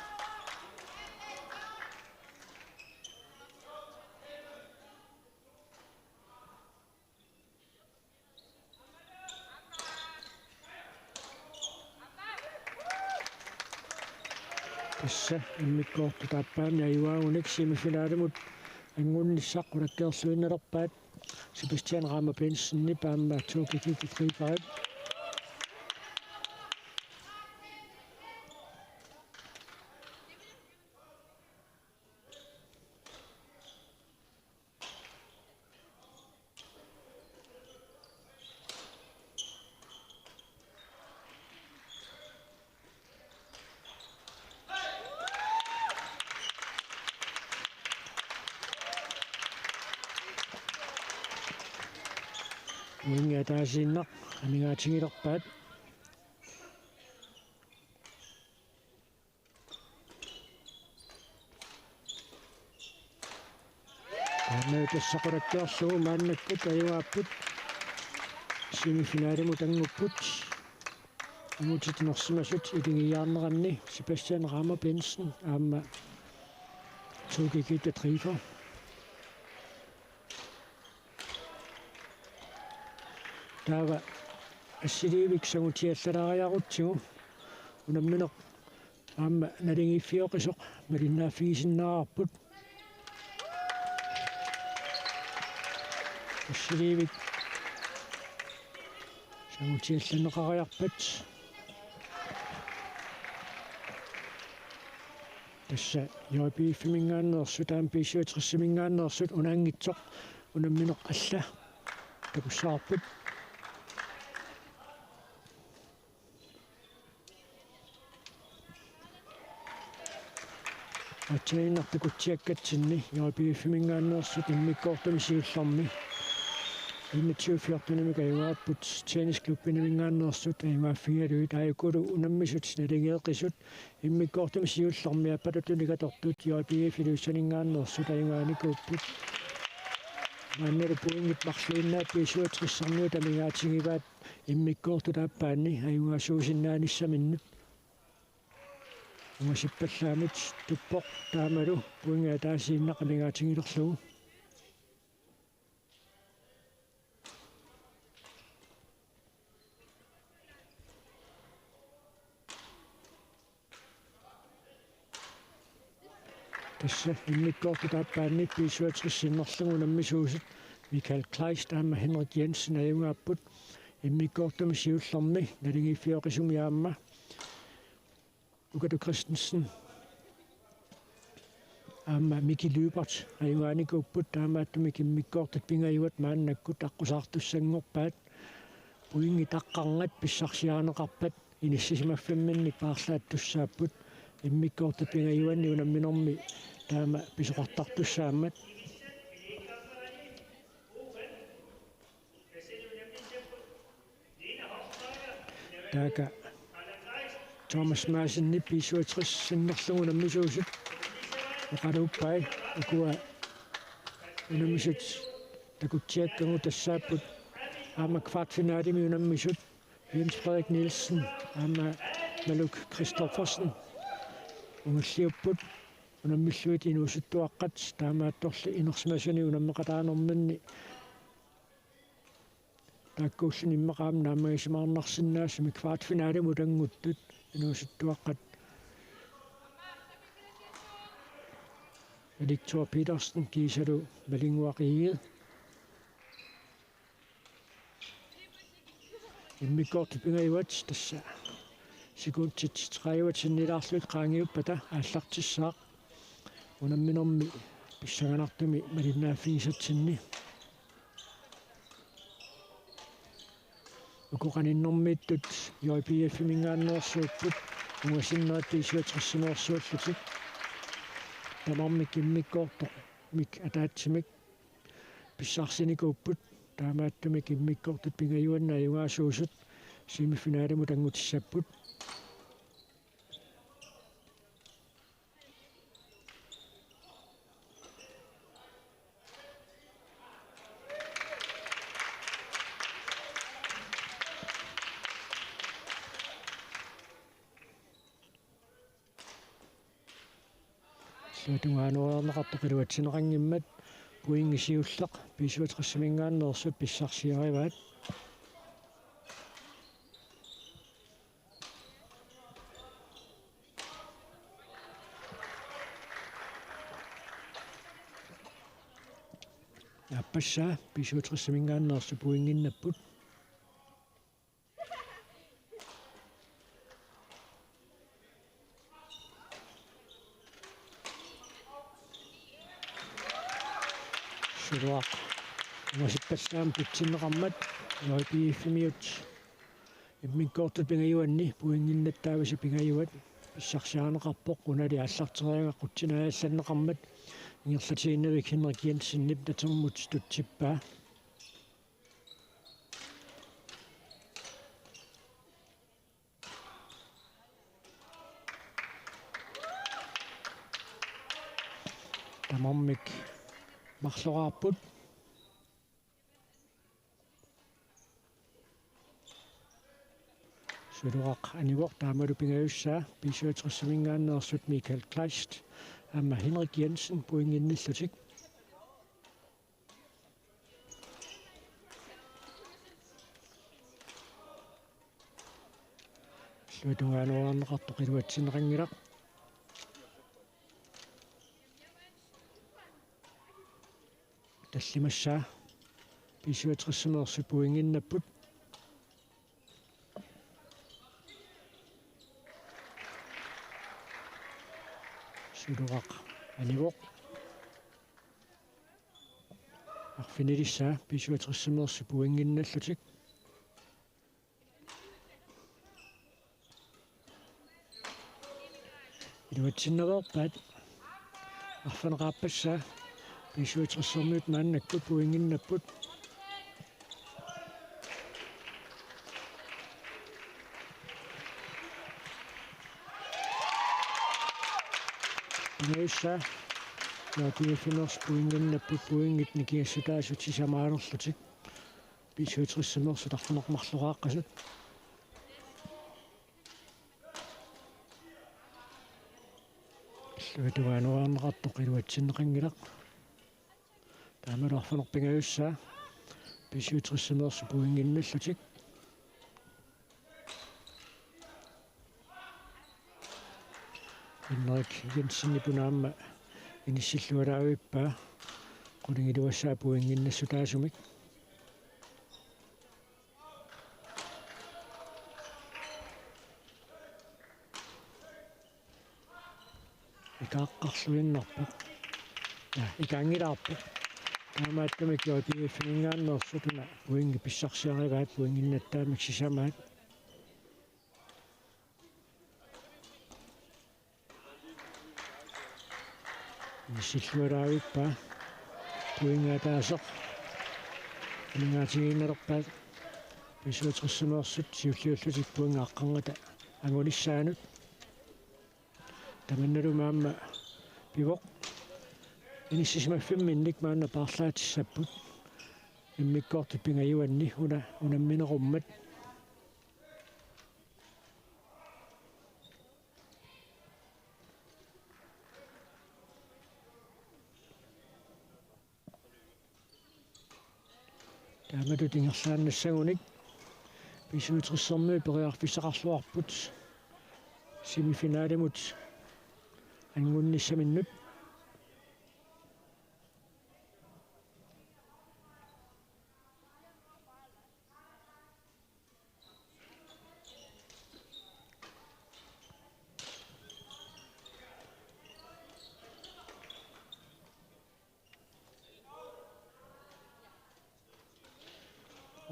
Tässä imikkohtu tappaamia juaunik semifinaalimut angunnissaq ulakkeerluinnalerpaat Sebastian Reimer-Bensen nipaamma tuukikikifriipaat Winga taasinnaq amingaatigilerpaat Tassaqorattuarlugu maannakkut ajuaapput semifinaalemu tangupput imutitinersimasut ilingiaarneranni Sebastian Rammer Bensen aamma Togikita Trifer taava assiliivik sagutiallalariarutsigu unammineq aamma nalingiiffioqisoq malinnaaffigisinnaararput assiliivik sagutiallanneqariarpat tassa yoipiiffimingaanneersut aam piissuatrissimingaanneersut unaangitsoq unammineq alla takussaarput atsainartukutsiakkatsinni yoipiiffimingaanneersut immikkoortamisiullermi 21-14 ajuaapput tennisklubbinemingaanneersut ajuaaffigaluit ajukulu unammisut naligeeqisut immikkoortamisiullermi appalutunigatortut yoipiiffiluussaningaanneersut ajuaanikuupput maannalu puingit marluinnaat piisuatrissarniu tamigaatigivaat immikkoortutaappaanni ajuaasuusinnaanissaminnut ungasippallaamut tuppoq taamalu puingaa taasiinnaqa migaatigilerlugu tassa immikkoortutaappaanni piisuatrissinnerlugu nammisuusut Michael Kleist aamma Henrik Jensen ajungaapput immikkoortamisiullermi nalingiiffioqisumiaamma Ugadu Christensen aamma Miki Lybert ajungaanikuupput taamaattumik immikkoortat pingajuat maannakkut aqusaartussangorpaat puingi taqqarngat pissarsiaaneqarpat inissisimaffimmинни paarlaattussaapput immikkoortat pingajuanni unamminormi taama pisoqartartussaammat taaka Thomas Maasenni piisuatrissinnerlugu nammisuusut eqaluuppai ukua unammisut takutsiakkagu tassaapput aamma kvartfinaalimi unammisut Jens Frederik Nielsen aamma Maluk Christoffersen ungalliupput unammissuit inuusuttuaqqat taamaattorli inersimasuni unammeqataanermanni taakkuulluni immeqaam naamagisimaarnarsinnaasimi kvartfinaalimu tanguttut inuusuttuaqqat Victor Petersen kiisalu malinguaqiigit immikkoortu pingajuat tassa sikuutsit traiuatsinnilaarlut qaangiuppata aallartissaaq unamminormi pissaganartumi malinnaaffigisatsinni ukoqaninnermiittut yoipiiffimingaanneersuupput ungasinnaat piisuatrissineersuullutik tamarmik immikkoortoq mik ataatsimik pissarsinikuupput taamaattumik immikkoortut pingajuanna ajungaasuusut semifinaalemu tangutissaapput Tungaanoornerqartoqiluatsineqangimmat puingisiulleq piisuatrissimingaanneersut pissarsiarivaat appassaa piisuatrissimingaanneersu puinginnapput suruaq ungasippallaam pitsinneqarmat yoipiiffimiut immikkoortut pingajuanni puinginnattaavasi pingajuat pissarsiaaneqarpoq unali аллартериага qutsinaajallanneqarmat ingерлatiinnerik Henrik Jensen nip natermut tutsippaa tamarmik марлораарпут сулуақ анивор таамалу пингаюссаа писуатриссамингааннерсут Микаэл Клайст аама Henrik Jensen пуингинниллутик луатунгаануарнеқартоқ илуатсинеқангилақ таллимассаа писуатриссамерсут пуингиннаппут сулуақ анивоқ арфинилиссаа писуатриссамерсут пуингинналлутик илуатсинневерпаат арфанеқарпассаа писуатриссермиут мааннаккут пуингиннаппут Neysa yaatiiffiners puingannapput puingit nikiassutaasut sisamaanerlutik pisuutrissamersut arfunermarluqaaqqasut luatuaanuarneqartoq iluatsinneqangilaq taamalu arfunerpingayussaa pisuutrissamersu puinginnallutik Henrik Jensen ipunaamma inissillualaavippaa qulingiluassaa puinginnassutaasumik икааққарлуиннарпақ икаангилаарпақ таамааттамик юатигиффингааннерсутуна puingi писсарсиариваат puinginnattaamik сисамаат Inissillualaavippaa puingaataasoq ingaatigiinnerpaat pisuutrissamersut siulliullutik puingaaqqangata angunissaanut tamannalumaamma pivoq inissisimaffimminnik maanna paarlaatissapпут immikkoortut pingajuanni unamminerummat таамалу тингерлааннассагуник писуутриссерми периарфиссақарлуарпут семифиналимут ангунниссаминнут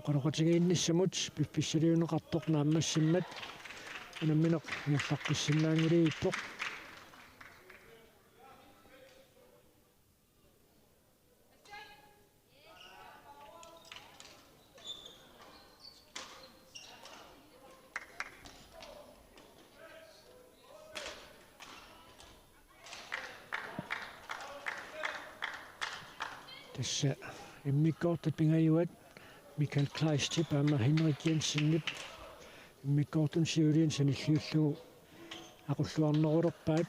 оқалоқатигиинниссамут пиффиссалиунеқартоқ нааммассиммат унамминеқ нерлаққиссиннаангилииппоқ тасса иммиккоортат пингаюат Mikael Kleist aama Henrik Jensen immikortun siulin sanilliullugu aqulluarnerullerpaat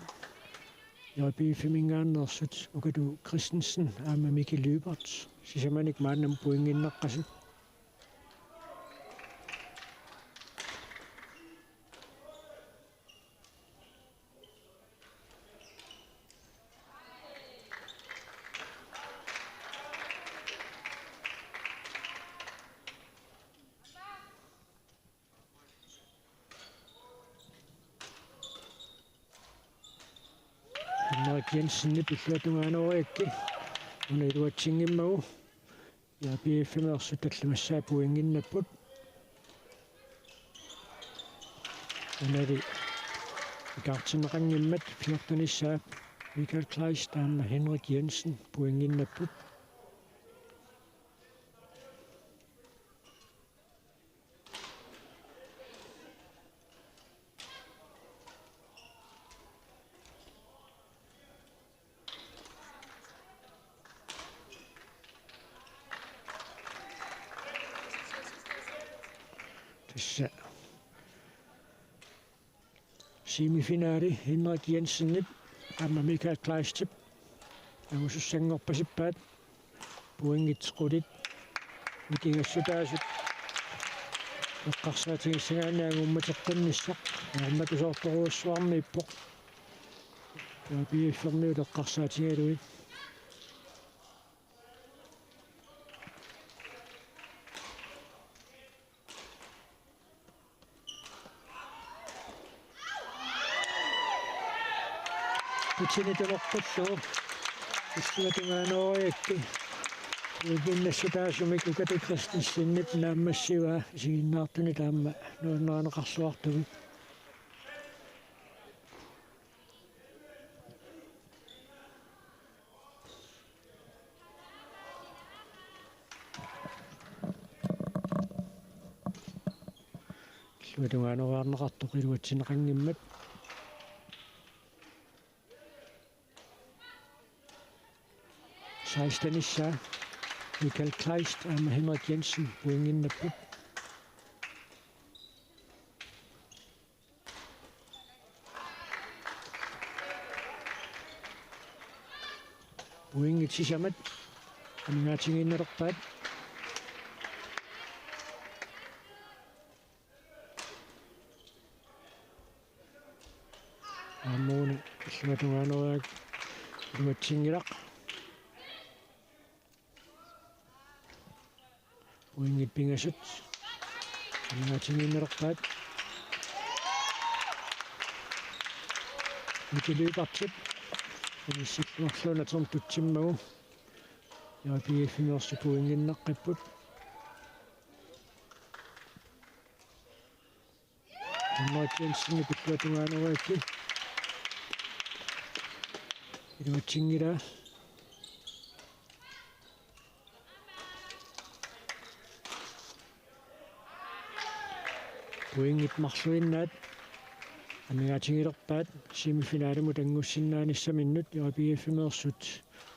yapiiffimingaannersut ukatu Christensen aama Mikki Lybert sisamanik maannam puinginneqqasut Henrik Jensen pilluatungaanoriakki unailuatsinngimmagu yapiiffimeersut tallumassaa puinginnapput unali ikaartineqanngimmat 14 Mikael Kleist aama Henrik Jensen puinginnapput Tissa semifinali Henrik Jensen amma Mikael Kleistip angusussangorpasippaat puingitsequlit mikingassutaasut eqqarsaatigissangaanaangummateqqannissaq aammatусоорторуассуарми иппоq капиифферниу теққарсаатигалуи Kutsinitonorpullugu issуатунгаанориакки уигиннассутаасумик укату кристинсиннип нааммассива сигиннаартуни таама нууннаанеқарсуартуги иллуатунгаанориарнеқартоқилуатсинеқангиммат Sejstenissa Mikael Kleist og Henrik Jensen puinginnappu puingitsissamat aningaatingiinnererpaat aamuuni illuatungaanoriak iluatsingilaq Uingit pingasut aningaatingiinnererpaat mikilyypartip inissippuarluunaterm tutsimmagu yaapigiffimersu puinginneqqipput Henrik Jensen pilluatungaanoriakki iluatsingila Uingit marsuinnaat aningaatingilerpaat semifinaalimut angussinnaanissaminut yaapigiffimeersut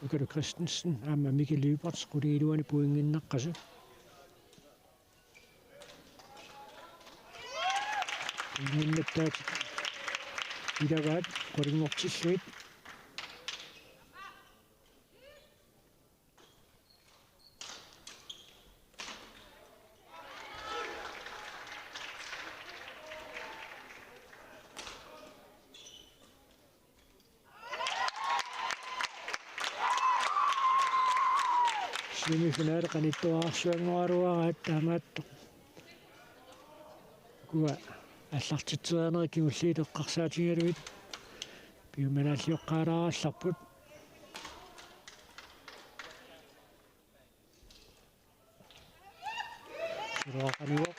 Ukalu Christensen aamma Mikkel Lyberts quligiluani puinginneqqasu puinginnattaat ilavaat qulingortilluit Semifinal qanittuaarsuanguaruaraat taamaatto kuwa аллартитсеанериккигуллиит эққарсаатингалуит пиуманааллиоққаалааралларпут сураақаниуоқ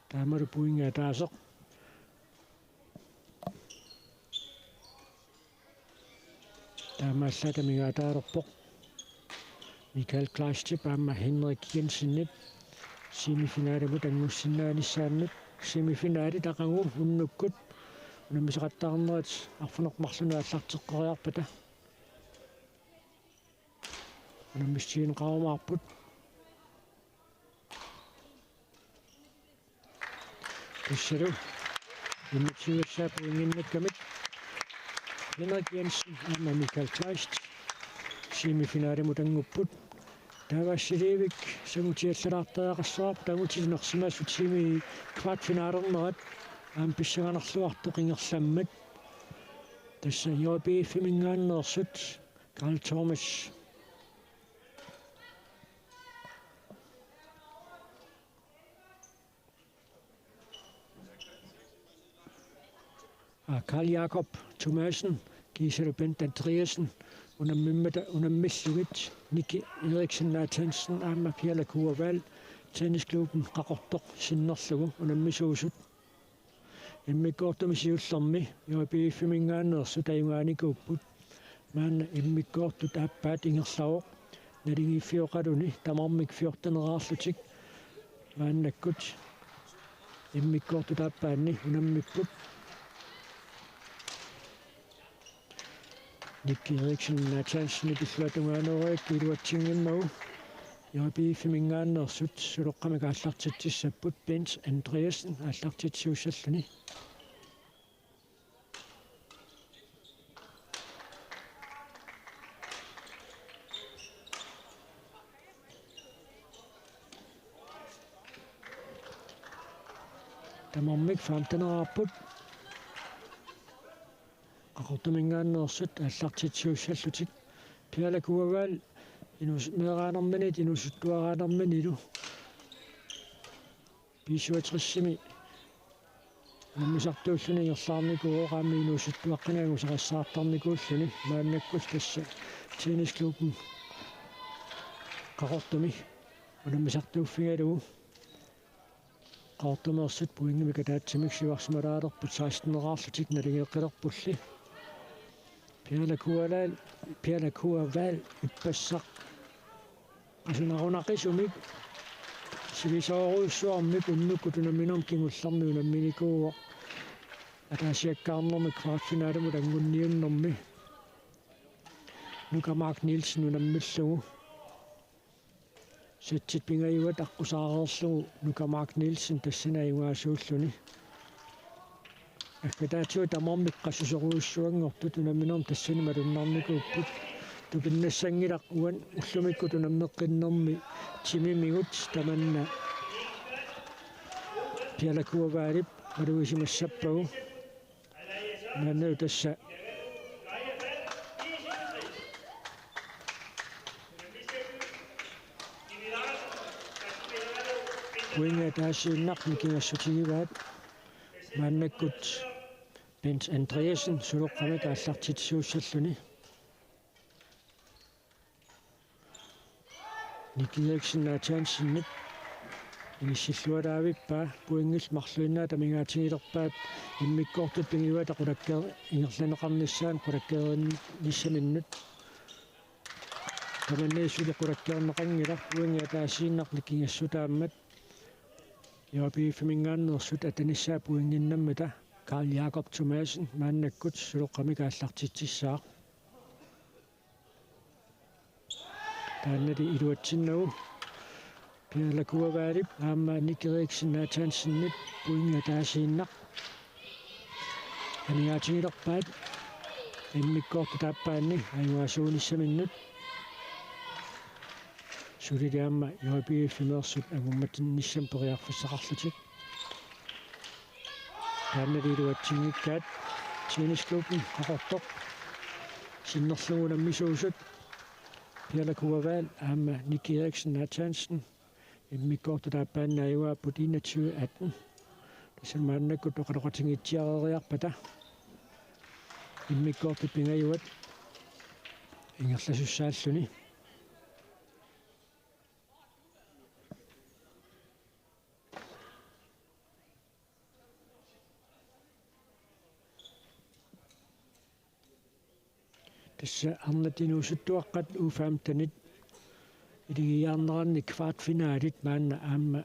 таамару пуинга таасоқ Taamallata migaataarerpoq Mikael Kleistip aamma Henrik Jensenip semifinaaligut angussinnaanissaannut semifinaali taqangu unnukkut unammisaqattaarenerit arfunermarlunu аллартеққариарпата unammissiinqarumaarput tissalu immitsiussaapu inginnakkamit Henrik Jensen aamma Mikael Kleist semifinaalimu tangupput taavassiliivik sagutiallalaartaaqassarap tangutinersimassut semi kvartfinaalernerat aam pissanganerluartoq ingerlammat tassa yopiiffimingaannersut Carl Thomas Carl Jakob Thomasen, Gisela Bent Andreasen, unammillugit Nicky Eriksen Nathansen, aamma Piala Kuaval, tennisklubben qaqortoq sinnerlugu unammisuusut. Immikkoortumisiullermi yopiiffimingaannersut ajungaanikuupput. Maanna immikkoortut aappaat ingerlaroq naligiffiоqaluni tamarmik 14eraarlutik. Maannakkut immikkoortut aappaanni unammipput. Nikki Eriksen chanceni pillatugaanoruik iluatsingimmau Jørbiiffimingaannersut suluqqamik aallartitsissapput Bent Andreasen aallartitsiussalluni Tamormik faamtaneraarput qaqortumingaannersut aallartitsiussallutik pialakuavaal inus meeraanermanit inusuttuaraanermanilu piisuatrissimi аммисартууллуни ингерлаарникуу qaammi инусутtuaqqinaagу сақассаартарникууллуни мааннаккус тасса теннисклуббен qaqortumi унаммисартууффигалугу qaqortumeersut puingimi kataatsimik sivarsimalaалерпут 16-нераарлутик налигеэққилерпулли pialakuavaal иппассақ асунарунақисумик сивисооруйссуармик уннукку тунаминерм кингулларми унамминикууо атаасиаккаарнерми квартфинаалуму тангунниуннэрми Luka Mark Nielsen унаммиллугу сатсит пингаюат аққусаарерлугу Luka Mark Nielsen тассанааюгаасууллуни аккатаатиу тамармик qassусоруйссуангорту тунаминерм тассани малуннарникууппут тупиннассангилақ уан уллумикку тунаммеққиннэрми тимимигут таманна pialakuavaалип малуисимассаппагу маннау тасса Winge taasiinнақ микигассутигиваат мааннаккут Bent Andreasen сулоққамик ааллартитсууссаллуни Nikki Eriksen chancennit инissилluалаавиппаа пуингил марлуиннаа тамингаатигилерпаат иммиккоортут пингивата qulakkeer ингерланеқарниссаан qulakkeerniссаминнут таманнеисули qulakkeerneqangila пуинга таасииннақ никкигассутааммат Jørbiiffimingaannersut атаниссаа пуингиннаммата Carl Jakob Thomasen мааннаккут сулоққамик ааллартитсисsaa тааннати илуатсиннагу pialakuavaалип аама Nikki Eriksen chancennit puinga taasiinнақ анигаатигилерпаат иммиккоорту тааппаанни аюаасуунissaminnut сулилиаама Jørbiiffimeersut агумматиннissam периарфиссақарлутик тааннати илуатсингиккаат теннисклуббен qaqortoq синнерлугу наммисуусут pialakuavaal аама Nikki Eriksen chancen иммиккоорту тааппаанни аюааппут 21-18 тасалмааннакку тоқалоқатингитсиарериарпата иммиккоорту пингаюат ингерласуссааллуни тасса арнатинуусуттуаққат уфаамтанит илигиаарнеранни квартфинаалит маанна аама